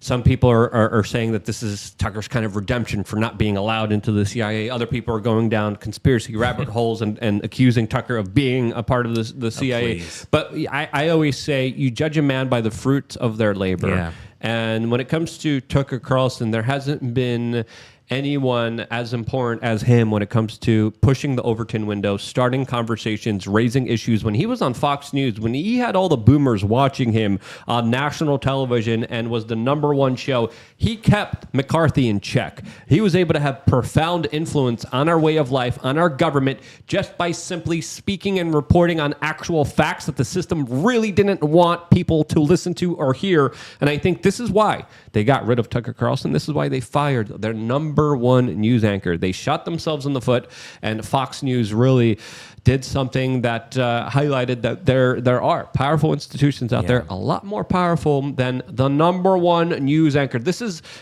some people are saying that this is Tucker's kind of redemption for not being allowed into the CIA. Other people are going down conspiracy rabbit holes and accusing Tucker of being a part of the CIA. But I always say you judge a man by the fruits of their labor. Yeah. And when it comes to Tucker Carlson, there hasn't been anyone as important as him when it comes to pushing the Overton window, starting conversations, raising issues. When he was on Fox News, when he had all the boomers watching him on national television and was the #1 show, he kept McCarthy in check. He was able to have profound influence on our way of life, on our government, just by simply speaking and reporting on actual facts that the system really didn't want people to listen to or hear. And I think this is why they got rid of Tucker Carlson. This is why they fired their #1 news anchor. They shot themselves in the foot, and Fox News really did something that highlighted that there are powerful institutions out there, a lot more powerful than the #1 news anchor.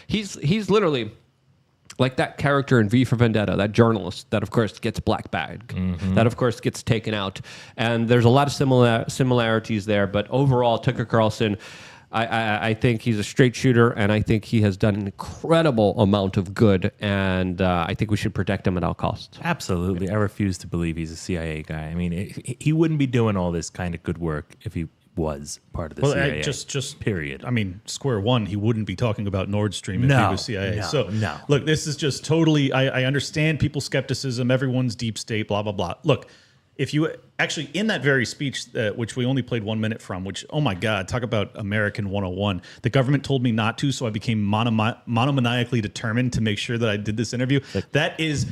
He's literally like that character in V for Vendetta, that journalist that, of course, gets black bagged, that, of course, gets taken out. And there's a lot of similarities there. But overall, Tucker Carlson, I think he's a straight shooter, and I think he has done an incredible amount of good, and I think we should protect him at all costs. Absolutely. I refuse to believe he's a CIA guy. I mean, he wouldn't be doing all this kind of good work if he was part of the CIA. Just period. I mean, square one, he wouldn't be talking about Nord Stream if he was CIA. No. Look, this is just totally. I understand people's skepticism. Everyone's deep state. Blah blah blah. Look, if you actually in that very speech, which we only played 1 minute from, which, oh my God, talk about American 101. The government told me not to, so I became monomaniacally determined to make sure that I did this interview. That is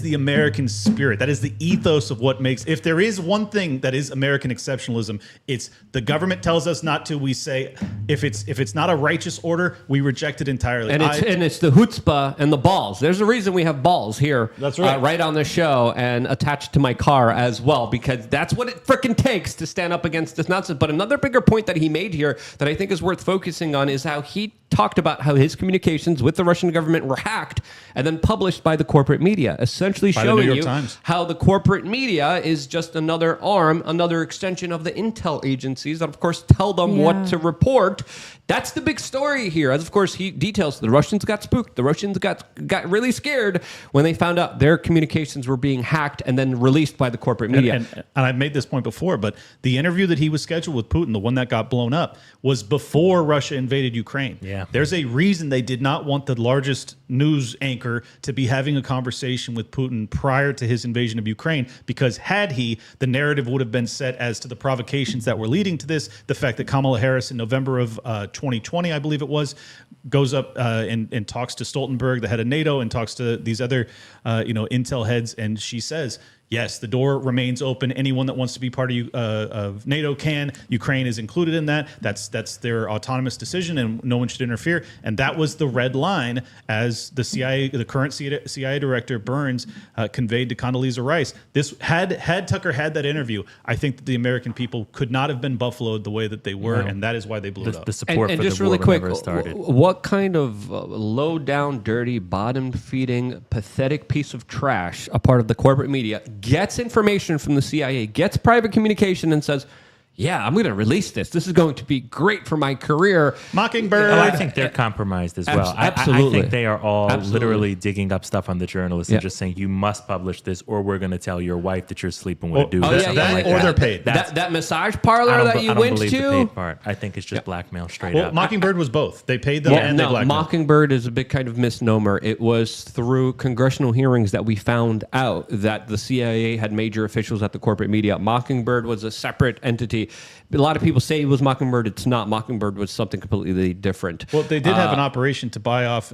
the American spirit. That is the ethos of what makes. If there is one thing that is American exceptionalism, it's the government tells us not to. We say if it's not a righteous order, we reject it entirely. And it's the chutzpah and the balls. There's a reason we have balls here. That's right. Right on the show and attached to my car as well, because that's what it freaking takes to stand up against this nonsense. But another bigger point that he made here that I think is worth focusing on is how he talked about how his communications with the Russian government were hacked and then published by the corporate media, essentially showing you how the corporate media is just another arm, another extension of the intel agencies that, of course, tell them what to report. That's the big story here. As, of course, he details the Russians got spooked. The Russians got really scared when they found out their communications were being hacked and then released by the corporate media. And I've made this point before, but the interview that he was scheduled with Putin, the one that got blown up, was before Russia invaded Ukraine. Yeah. There's a reason they did not want the largest news anchor to be having a conversation with Putin prior to his invasion of Ukraine, because had he, the narrative would have been set as to the provocations that were leading to this, the fact that Kamala Harris in November of 2020, I believe it was, goes up and talks to Stoltenberg, the head of NATO, and talks to these other intel heads, and she says, yes, the door remains open. Anyone that wants to be part of NATO can. Ukraine is included in that. That's their autonomous decision, and no one should interfere. And that was the red line, as the CIA, the current CIA director Burns, conveyed to Condoleezza Rice. This had Tucker had that interview, I think that the American people could not have been buffaloed the way that they were, and that is why they blew it up. The support and for just the war really quick, never started. What kind of low down, dirty, bottom feeding, pathetic piece of trash, a part of the corporate media, gets information from the CIA, gets private communication, and says, yeah, I'm going to release this. This is going to be great for my career. Mockingbird. I think they're compromised as well. Absolutely. I think they are all literally digging up stuff on the journalists and just saying, you must publish this, or we're going to tell your wife that you're sleeping with a dude. Or they're paid. That massage parlor that you went to? I don't believe the paid part. I think it's just blackmail straight up. Mockingbird was both. They paid them and they blackmailed. Mockingbird is a big kind of misnomer. It was through congressional hearings that we found out that the CIA had major officials at the corporate media. Mockingbird was a separate entity. A lot of people say it was Mockingbird. It's not. Mockingbird was something completely different. Well, they did have an operation to buy off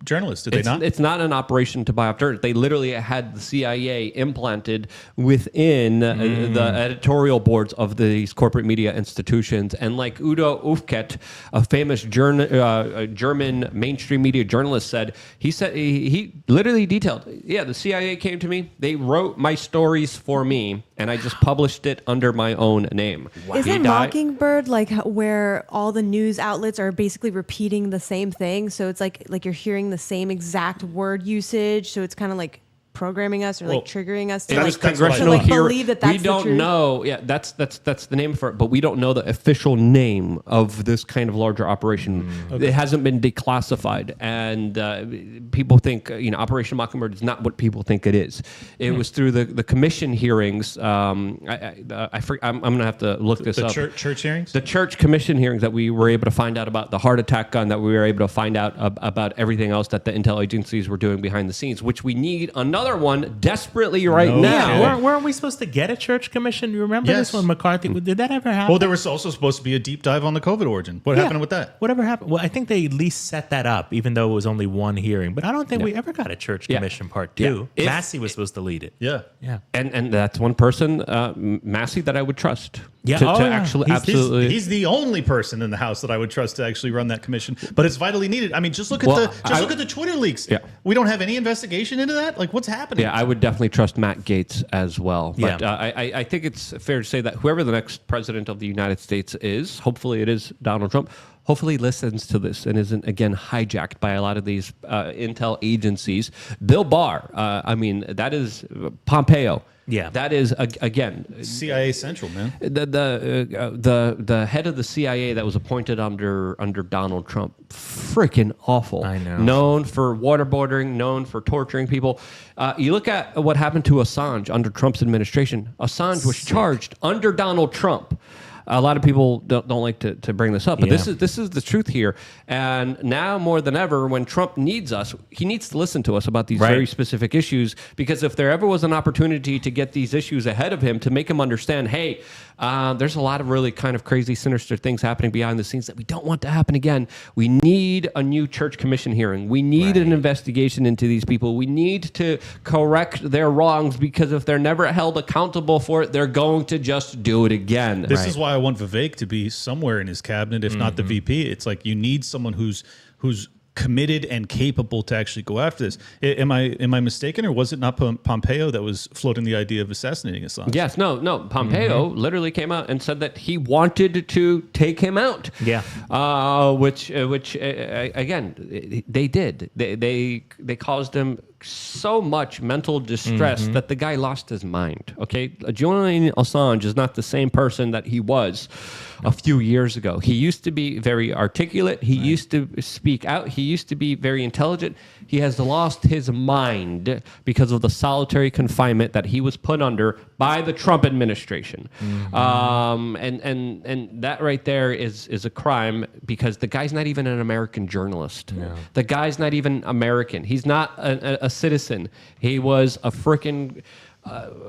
journalists, did they not? It's not an operation to buy off journalists. They literally had the CIA implanted within the editorial boards of these corporate media institutions. And like Udo Ufket, a famous German mainstream media journalist, said, he literally detailed, the CIA came to me, they wrote my stories for me, and I just published it under my own name. Wow. Isn't Mockingbird like where all the news outlets are basically repeating the same thing? So it's like you're hearing the same exact word usage. So it's kind of like programming us or triggering us to congressional believe that that's we don't know. Yeah, that's the name for it, but we don't know the official name of this kind of larger operation. It hasn't been declassified, and people think Operation Mockingbird is not what people think it is. It was through the commission hearings. I'm gonna have to look this up. Church hearings. The church commission hearings that we were able to find out about the heart attack gun, that we were able to find out about everything else that the intel agencies were doing behind the scenes, which we need another one desperately now. Yeah, weren't we supposed to get a church commission? You remember this one, McCarthy? Did that ever happen? Well, there was also supposed to be a deep dive on the COVID origin. What happened with that? Whatever happened? Well, I think they at least set that up, even though it was only one hearing. But I don't think we ever got a church commission part two. Massey was supposed to lead it. Yeah. And that's one person, Massey, that I would trust. Yeah. Actually, absolutely. He's the only person in the House that I would trust to actually run that commission. But it's vitally needed. I mean, just look at the Twitter leaks. Yeah. We don't have any investigation into that. Like, what's happening? Yeah, I would definitely trust Matt Gaetz as well. But I think it's fair to say that whoever the next president of the United States is, hopefully it is Donald Trump, hopefully listens to this and isn't, again, hijacked by a lot of these intel agencies. Bill Barr, that is Pompeo. Yeah. That is, again... CIA Central, man. The head of the CIA that was appointed under Donald Trump, freaking awful. I know. Known for waterboarding, known for torturing people. You look at what happened to Assange under Trump's administration. Assange was charged under Donald Trump. A lot of people don't like to bring this up, but this is the truth here. And now more than ever, when Trump needs us, he needs to listen to us about these very specific issues. Because if there ever was an opportunity to get these issues ahead of him, to make him understand, hey, there's a lot of really kind of crazy, sinister things happening behind the scenes that we don't want to happen again. We need a new church commission hearing. We need an investigation into these people. We need to correct their wrongs, because if they're never held accountable for it, they're going to just do it again. This is why I want Vivek to be somewhere in his cabinet, if not the VP. It's like you need someone who's committed and capable to actually go after this. Am I mistaken, or was it not Pompeo that was floating the idea of assassinating Assange? Yes, no. Pompeo literally came out and said that he wanted to take him out. Yeah. Which again, they did. They caused him so much mental distress that the guy lost his mind. Okay, Julian Assange is not the same person that he was a few years ago. He used to be very articulate. He used to speak out. He used to be very intelligent. He has lost his mind because of the solitary confinement that he was put under by the Trump administration. And that right there is a crime, because the guy's not even an American journalist. No. The guy's not even American. He's not a citizen. He was a freaking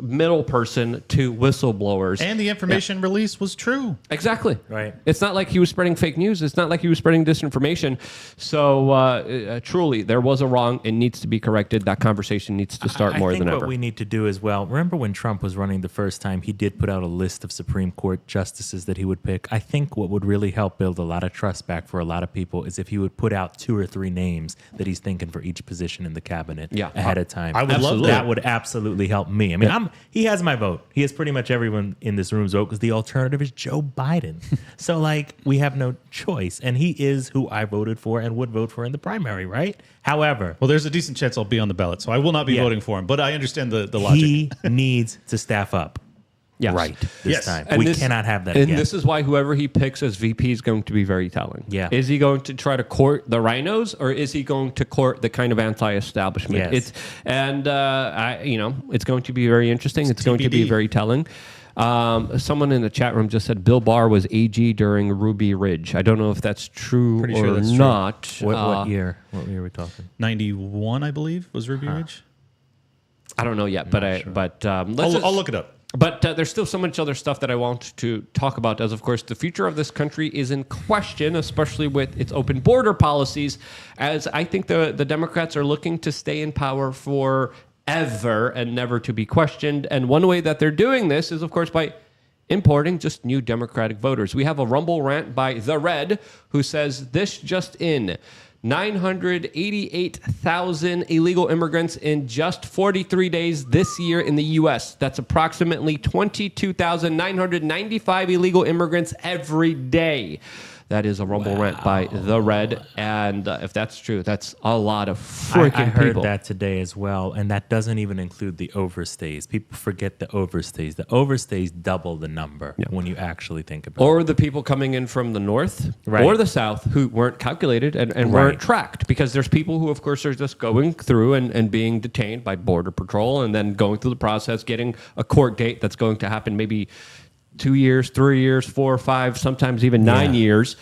middle person to whistleblowers. And the information released was true. Exactly. Right. It's not like he was spreading fake news. It's not like he was spreading disinformation. So truly, there was a wrong. It needs to be corrected. That conversation needs to start more than ever. I think what we need to do as well, remember when Trump was running the first time, he did put out a list of Supreme Court justices that he would pick. I think what would really help build a lot of trust back for a lot of people is if he would put out 2 or 3 names that he's thinking for each position in the cabinet ahead of time. I would love that. That would absolutely help me. I mean, he has my vote. He has pretty much everyone in this room's vote, because the alternative is Joe Biden. So, we have no choice. And he is who I voted for and would vote for in the primary, right? However... Well, there's a decent chance I'll be on the ballot, so I will not be voting for him. But I understand the logic. He needs to staff up. Yes. Right this time. And we cannot have that and again. This is why whoever he picks as VP is going to be very telling. Yeah. Is he going to try to court the rhinos, or is he going to court the kind of anti-establishment? Yes. It's going to be very interesting. It's going to be very telling. Someone in the chat room just said Bill Barr was AG during Ruby Ridge. I don't know if that's true Pretty or sure that's true. not. What year? What year are we talking? 91, I believe, was Ruby Ridge. I don't know yet, but I'll look it up. But there's still so much other stuff that I want to talk about, as, of course, the future of this country is in question, especially with its open border policies, as I think the Democrats are looking to stay in power forever and never to be questioned. And one way that they're doing this is, of course, by importing just new Democratic voters. We have a Rumble rant by The Red, who says, this just in: 988,000 illegal immigrants in just 43 days this year in the U.S. That's approximately 22,995 illegal immigrants every day. That is a Rumble rant by The Red. And if that's true, that's a lot of freaking people. I heard that today as well. And that doesn't even include the overstays. People forget the overstays. The overstays double the number when you actually think about it. Or the people coming in from the north or the south who weren't calculated and weren't tracked. Because there's people who, of course, are just going through and being detained by Border Patrol and then going through the process, getting a court date that's going to happen maybe 2 years, 3 years, 4 or 5, sometimes even 9 years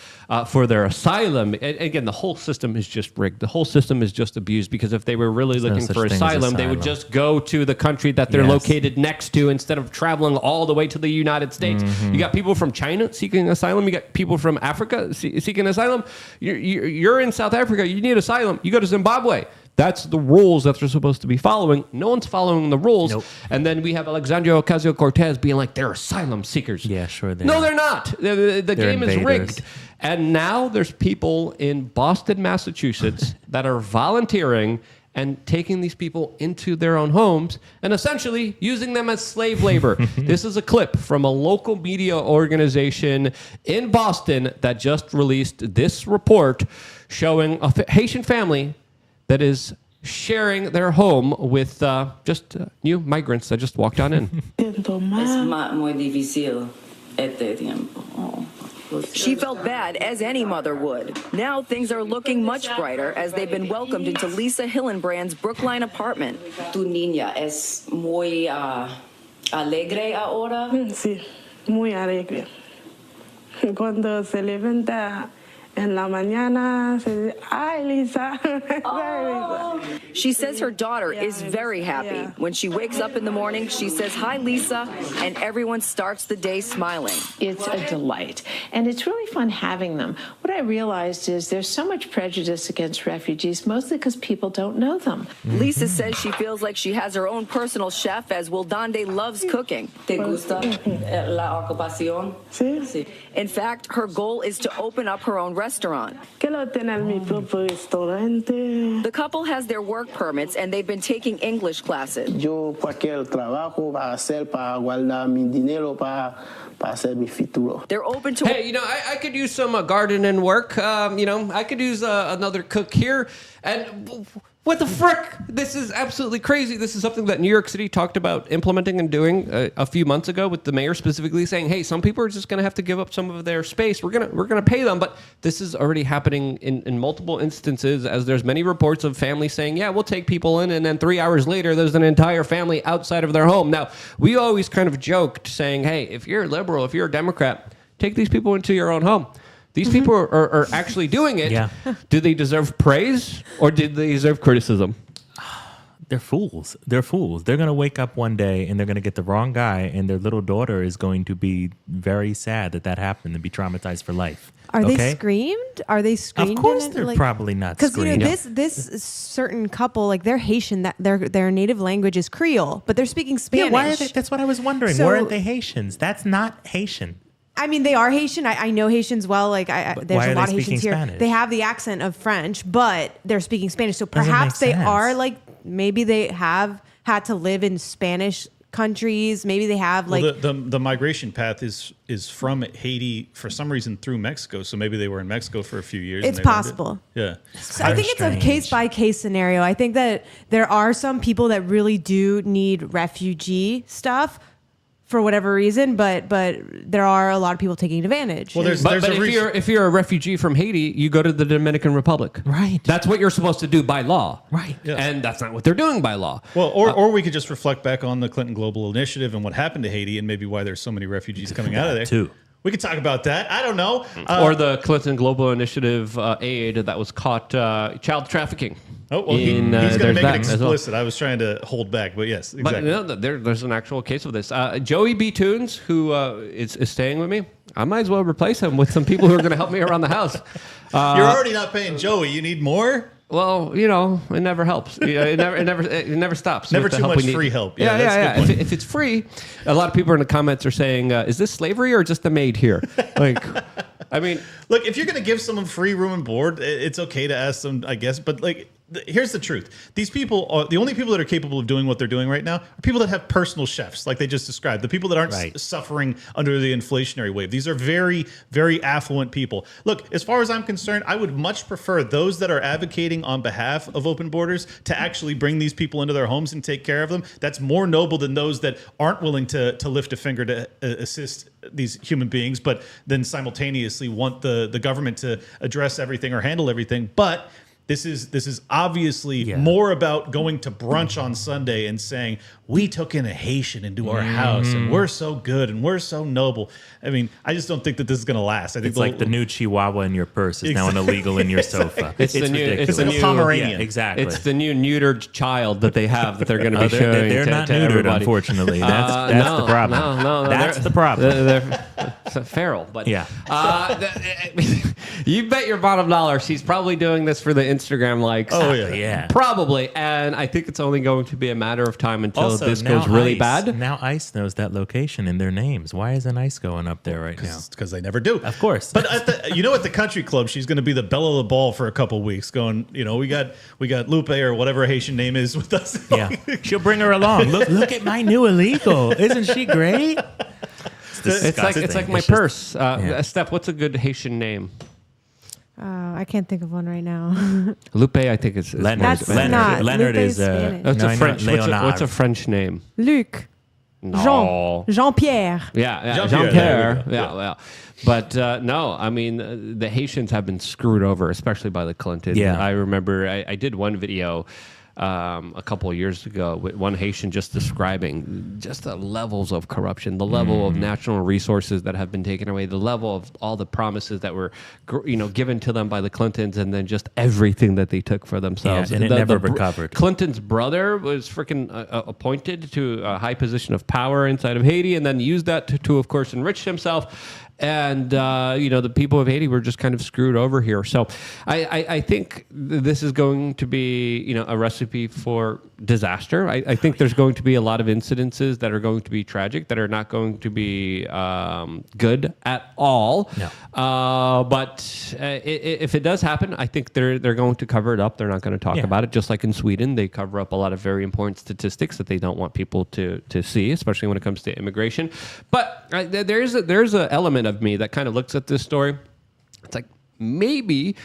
for their asylum. And again, the whole system is just rigged. The whole system is just abused, because if they were really looking for asylum, they would just go to the country that they're located next to instead of traveling all the way to the United States. You got people from China seeking asylum. You got people from Africa seeking asylum. You're in South Africa. You need asylum. You go to Zimbabwe. That's the rules that they're supposed to be following. No one's following the rules. Nope. And then we have Alexandria Ocasio-Cortez being like, they're asylum seekers. Yeah, sure. No, they're not. The game is invaders. rigged. And now there's people in Boston, Massachusetts that are volunteering and taking these people into their own homes and essentially using them as slave labor. This is a clip from a local media organization in Boston that just released this report showing a Haitian family that is sharing their home with just new migrants that just walked on in. Muy difícil este tiempo. She felt bad, as any mother would. Now things are looking much brighter as they've been welcomed into Lisa Hillenbrand's Brookline apartment. Tu niña es muy alegre ahora. Sí, muy alegre. Cuando se levanta en la mañana, se dice, "Ay, Lisa." She says her daughter is very happy. When she wakes up in the morning, she says, "Hi, Lisa," and everyone starts the day smiling. It's a delight, and it's really fun having them. What I realized is there's so much prejudice against refugees, mostly because people don't know them. Lisa says she feels like she has her own personal chef, as Wildande loves cooking. ¿Te gusta la ocupación? Sí. In fact, her goal is to open up her own restaurant. Quiero tener mi propio restaurante. The couple has their work permits and they've been taking English classes. Yo cualquier trabajo va a hacer para guardar mi dinero para hacer mi futuro. They're open to. Hey, I could use some gardening work. I could use another cook here. And what the frick? This is absolutely crazy. This is something that New York City talked about implementing and doing a few months ago, with the mayor specifically saying, "Hey, some people are just going to have to give up some of their space. We're gonna pay them." But this is already happening in multiple instances, as there's many reports of families saying, "Yeah, we'll take people in," and then 3 hours later, there's an entire family outside of their home. Now, we always kind of joked saying, "Hey, if you're a liberal, if you're a Democrat, take these people into your own home." These people are actually doing it. Yeah. Do they deserve praise or did they deserve criticism? They're fools. They're fools. They're going to wake up one day and they're going to get the wrong guy, and their little daughter is going to be very sad that happened and be traumatized for life. Are they screamed? Are they screamed? Of course, they're probably not screamed. Because this certain couple, like they're Haitian, that their native language is Creole, but they're speaking Spanish. Yeah, why are they? That's what I was wondering. So, why aren't they Haitians? That's not Haitian. I mean, they are Haitian. I know Haitians well. Like, there's a lot of Haitians here. Spanish? They have the accent of French, but they're speaking Spanish. So Doesn't perhaps make they sense. are like, maybe they have had to live in Spanish countries. Maybe they have like the migration path is from Haiti for some reason through Mexico. So maybe they were in Mexico for a few years. It's and they learned possible. it. Yeah. So I think it's a case by case scenario. I think that there are some people that really do need refugee stuff for whatever reason, but there are a lot of people taking advantage. Well, But if you're a refugee from Haiti, you go to the Dominican Republic. Right. That's what you're supposed to do by law. Right. Yeah. And that's not what they're doing by law. Well, or we could just reflect back on the Clinton Global Initiative and what happened to Haiti, and maybe why there's so many refugees coming out of there. Too. We could talk about that. I don't know. Or the Clinton Global Initiative aide that was caught child trafficking. Oh, well, he's going to there's make it that as well. explicit. I was trying to hold back, but yes, exactly. But there's an actual case of this. Joey B. Toons, who is staying with me, I might as well replace him with some people who are going to help me around the house. You're already not paying Joey. You need more? Well, it never helps. It never stops. Never with the too help much we need. free help. Yeah. that's a good point. If it's free, a lot of people in the comments are saying, "Is this slavery or just a maid here?" Like, I mean, look, if you're going to give someone free room and board, it's okay to ask them, I guess. But like, here's the truth: these people are the only people that are capable of doing what they're doing right now are people that have personal chefs, like they just described. The people that aren't suffering under the inflationary wave. These are very, very affluent people. Look, as far as I'm concerned, I would much prefer those that are advocating on behalf of open borders to actually bring these people into their homes and take care of them. That's more noble than those that aren't willing to lift a finger to assist these human beings, but then simultaneously want the government to address everything or handle everything. But this is obviously more about going to brunch on Sunday and saying, we took in a Haitian into our house and we're so good and we're so noble. I mean, I just don't think that this is going to last. I think It's like the new Chihuahua in your purse is now an illegal in your sofa. It's ridiculous. the new Pomeranian. Yeah, exactly. It's the new neutered child that they have that they're going to be showing. They're not to neutered, everybody. unfortunately. That's the problem. No, that's the problem. They're feral, but yeah. You bet your bottom dollar she's probably doing this for the Instagram likes. Oh, yeah. Yeah. Probably. And I think it's only going to be a matter of time until Also, this now goes really ICE- bad. Now ICE knows that location in their names. Why isn't ICE going up there right now? Because they never do. Of course. But at the country club, she's going to be the belle of the ball for a couple weeks. Going, we got Lupe or whatever Haitian name is with us. Yeah, she'll bring her along. Look at my new illegal. Isn't she great? It's like my purse. Steph, what's a good Haitian name? I can't think of one right now. Lupe, I think it's Leonard. That's Leonard. not. Leonard Lupe is Spanish. That's no, a French. Leonard. What's a French name? Luc. No. Jean-Pierre. Yeah, Jean-Pierre, Jean-Pierre. there we go. Yeah. But no, I mean, the Haitians have been screwed over, especially by the Clintons. Yeah. I remember I did one video a couple of years ago with one Haitian just describing just the levels of corruption, the level of national resources that have been taken away, the level of all the promises that were given to them by the Clintons, and then just everything that they took for themselves. Yeah, and it never recovered. Clinton's brother was freaking appointed to a high position of power inside of Haiti, and then used that to of course, enrich himself. And, the people of Haiti were just kind of screwed over here. So I think this is going to be, a recipe for disaster. I think there's going to be a lot of incidences that are going to be tragic, that are not going to be good at all. No. But if it does happen, I think they're going to cover it up. They're not going to talk about it. Just like in Sweden, they cover up a lot of very important statistics that they don't want people to see, especially when it comes to immigration. But there's an element of me that kind of looks at this Story. It's like maybe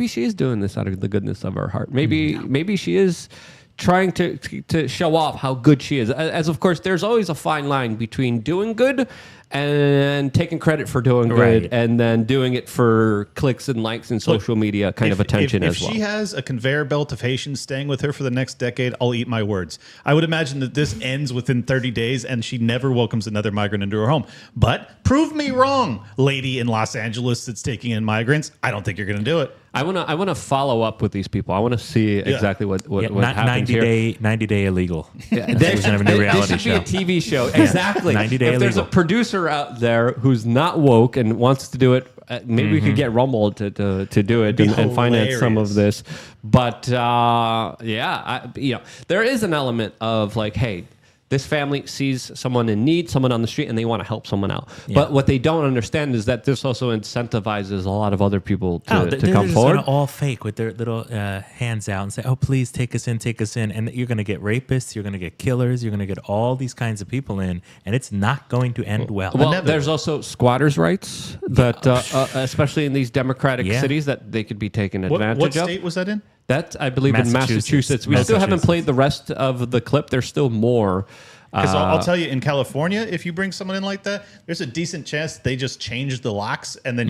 she is doing this out of the goodness of her heart. Maybe she is trying to show off how good she is. As of course, there's always a fine line between doing good and taking credit for doing good, and then doing it for clicks and likes and social media kind of attention as well. If she has a conveyor belt of Haitians staying with her for the next decade, I'll eat my words. I would imagine that this ends within 30 days and she never welcomes another migrant into her home. But prove me wrong, lady in Los Angeles that's taking in migrants. I don't think you're going to do it. I want to follow up with these people. I want to see exactly what happens 90 day illegal. Yeah, We're gonna have a new reality this should show. be a TV show. Exactly. 90 day if there's a illegal. producer out there who's not woke and wants to do it, maybe we could get Rumble to do it and finance some of this. But there is an element of like, hey, this family sees someone in need, someone on the street, and they want to help someone out. Yeah. But what they don't understand is that this also incentivizes a lot of other people to come they're forward. Just all fake with their little hands out and say, "Oh, please take us in." And you're going to get rapists, you're going to get killers, you're going to get all these kinds of people in, and it's not going to end well. Well, there's also squatters' rights that, especially in these democratic cities, that they could be taken advantage of. What state was that in? That, I believe, in Massachusetts. We still haven't played the rest of the clip. There's still more. Because I'll tell you, in California, if you bring someone in like that, there's a decent chance they just change the locks and then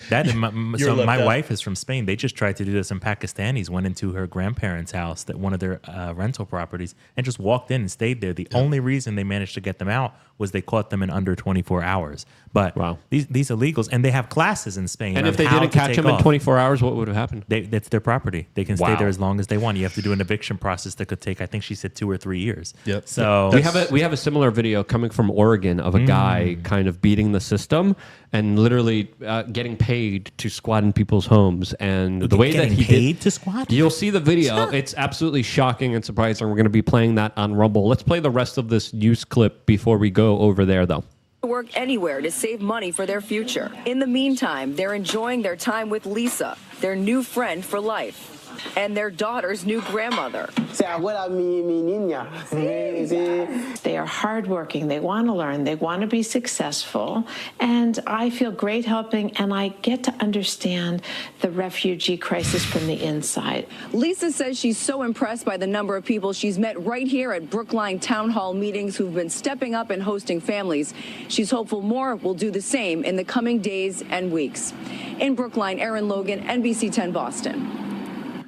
my wife is from Spain. They just tried to do this, and Pakistanis went into her grandparents' house, that one of their rental properties, and just walked in and stayed there. The only reason they managed to get them out was they caught them in under 24 hours. But these illegals, and they have classes in Spain. And if they didn't catch them in 24 hours, what would have happened? That's their property. They can stay there as long as they want. You have to do an eviction process that could take, I think she said, 2 or 3 years. Yep. So we have a similar video coming from Oregon of a guy kind of beating the system and literally getting paid to squat in people's homes. And the way that he paid to squat, you'll see the video. It's absolutely shocking and surprising. We're going to be playing that on Rumble. Let's play the rest of this news clip before we go over there, though. Work anywhere to save money for their future. In the meantime, they're enjoying their time with Lisa, their new friend for life, and their daughter's new grandmother. They are hardworking. They want to learn. They want to be successful. And I feel great helping, and I get to understand the refugee crisis from the inside. Lisa says she's so impressed by the number of people she's met right here at Brookline Town Hall meetings who've been stepping up and hosting families. She's hopeful more will do the same in the coming days and weeks. In Brookline, Aaron Logan, NBC 10 Boston.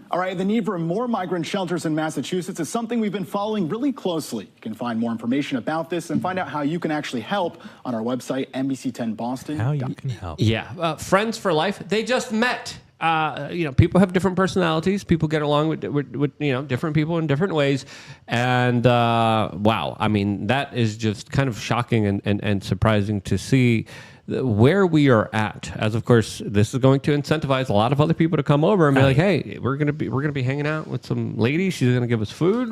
All right, the need for more migrant shelters in Massachusetts is something we've been following really closely. You can find more information about this and find out how you can actually help on our website, NBC10 Boston. How you can help. Yeah. Friends for life. They just met. People have different personalities. People get along with different people in different ways. And wow, I mean, that is just kind of shocking and surprising to see where we are at, as of course, this is going to incentivize a lot of other people to come over and be like, hey, we're gonna be hanging out with some lady. She's gonna give us food.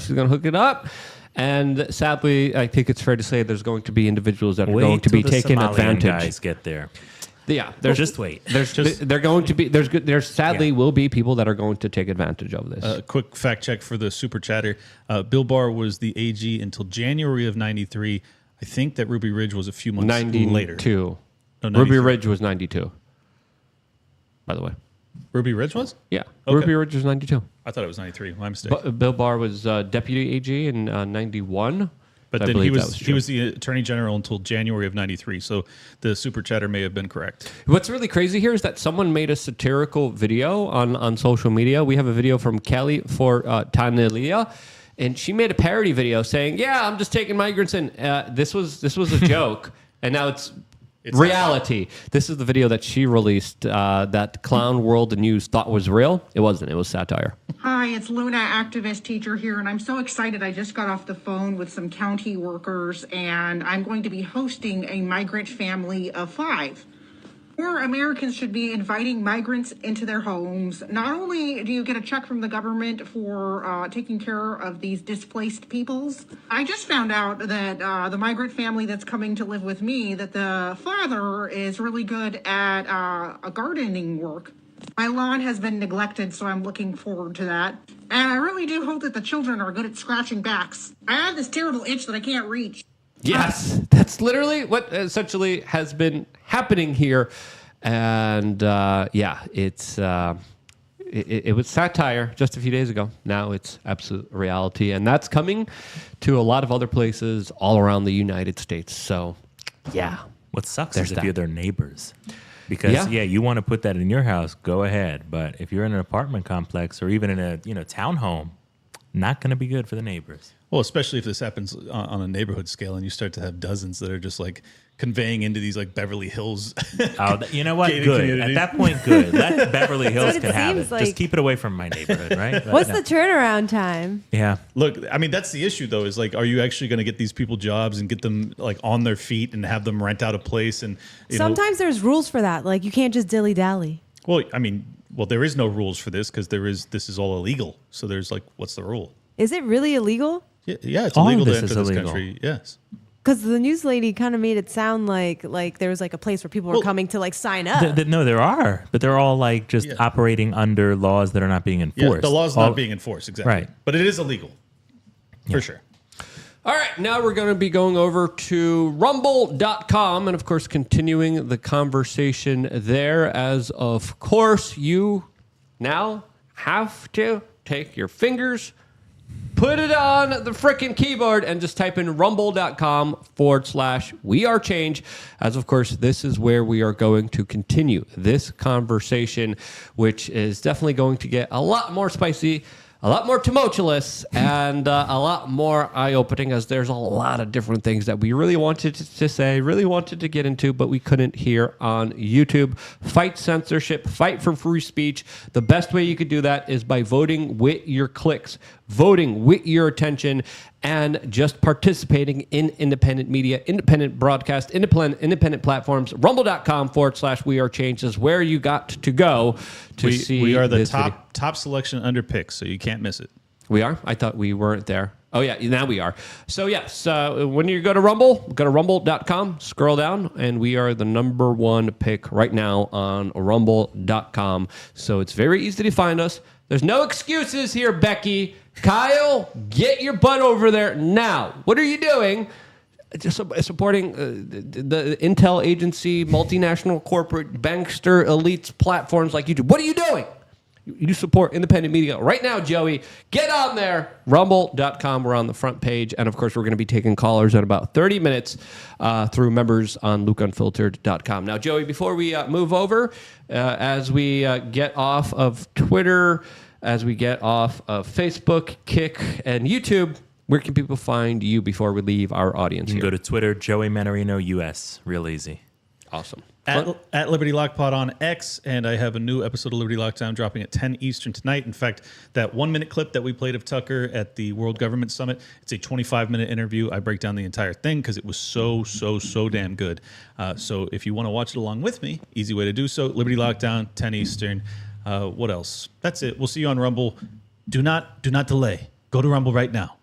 She's gonna hook it up. And sadly, I think it's fair to say there's going to be individuals that are going to be taking Somalian advantage. Guys get there. Yeah, Just wait. There sadly will be people that are going to take advantage of this. Quick fact check for the super chatter. Bill Barr was the AG until January of 93. I think that Ruby Ridge was a few months later. 92. No, Ruby Ridge was 92. By the way. Ruby Ridge was? Yeah. Okay. Ruby Ridge was 92. I thought it was 93. My mistake. Bill Barr was deputy AG in 91. But then he was the attorney general until January of 93. So the super chatter may have been correct. What's really crazy here is that someone made a satirical video on social media. We have a video from Kelly for Tanelia, and she made a parody video saying, "Yeah, I'm just taking migrants in." This was a joke, and now it's reality. This is the video that she released that Clown World News thought was real. It wasn't. It was satire. Hi, it's Luna, activist teacher here, and I'm so excited. I just got off the phone with some county workers, and I'm going to be hosting a migrant family of 5. More Americans should be inviting migrants into their homes. Not only do you get a check from the government for taking care of these displaced peoples, I just found out that the migrant family that's coming to live with me, that the father is really good at gardening work. My lawn has been neglected, so I'm looking forward to that. And I really do hope that the children are good at scratching backs. I have this terrible itch that I can't reach. Yes, that's literally what essentially has been happening here. And it was satire just a few days ago. Now it's absolute reality. And that's coming to a lot of other places all around the United States. So, yeah. What sucks is if you're their neighbors. Because you want to put that in your house, go ahead. But if you're in an apartment complex or even in a townhome, not going to be good for the neighbors. Well, especially if this happens on a neighborhood scale and you start to have dozens that are just like conveying into these like Beverly Hills. You know what? Good. At that point, good. Let Beverly Hills can have it. Just keep it away from my neighborhood, right? What's the turnaround time? Yeah. Look, I mean, that's the issue though, is like, are you actually going to get these people jobs and get them like on their feet and have them rent out a place? And Sometimes there's rules for that. Like you can't just dilly dally. Well, I mean, there is no rules for this because this is all illegal. So there's like, what's the rule? Is it really illegal? Yeah, it's illegal to enter this country. Yes. Because the news lady kind of made it sound like there was like a place where people were coming to like sign up. No, there are, but they're all like just operating under laws that are not being enforced. Yeah, the law's not being enforced, exactly. Right. But it is illegal, for sure. All right, now we're going to be going over to rumble.com and, of course, continuing the conversation there, as, of course, you now have to take your fingers, put it on the frickin' keyboard, and just type in rumble.com/WeAreChange. As, of course, this is where we are going to continue this conversation, which is definitely going to get a lot more spicy, a lot more tumultuous, and a lot more eye-opening, as there's a lot of different things that we really wanted to say, really wanted to get into, but we couldn't here on YouTube. Fight censorship, fight for free speech. The best way you could do that is by voting with your clicks, voting with your attention, and just participating in independent media, independent broadcast, independent platforms. Rumble.com/WeAreChange is where you got to go to see. We are the this video. top selection under picks, so you can't miss it. We are? I thought we weren't there. Oh, yeah, now we are. So, yes, when you go to Rumble, go to rumble.com, scroll down, and we are the number 1 pick right now on rumble.com. So it's very easy to find us. There's no excuses here, Becky. Kyle, get your butt over there now. What are you doing? Just supporting the intel agency, multinational corporate bankster elites platforms like YouTube. What are you doing? You support independent media right now, Joey. Get on there. Rumble.com. We're on the front page. And, of course, we're going to be taking callers in about 30 minutes through members on LukeUnfiltered.com. Now, Joey, before we move over, as we get off of Twitter, as we get off of Facebook, Kick, and YouTube, where can people find you before we leave our audience You can here? go to Twitter, Joey Manarino US. Real easy. Awesome. At Liberty Lock Pod on X, and I have a new episode of Liberty Lockdown dropping at 10 Eastern tonight. In fact, that 1-minute clip that we played of Tucker at the World Government Summit, it's a 25-minute interview. I break down the entire thing because it was so damn good. So if you want to watch it along with me, easy way to do so. Liberty Lockdown, 10 Eastern. What else? That's it. We'll see you on Rumble. Do not delay. Go to Rumble right now.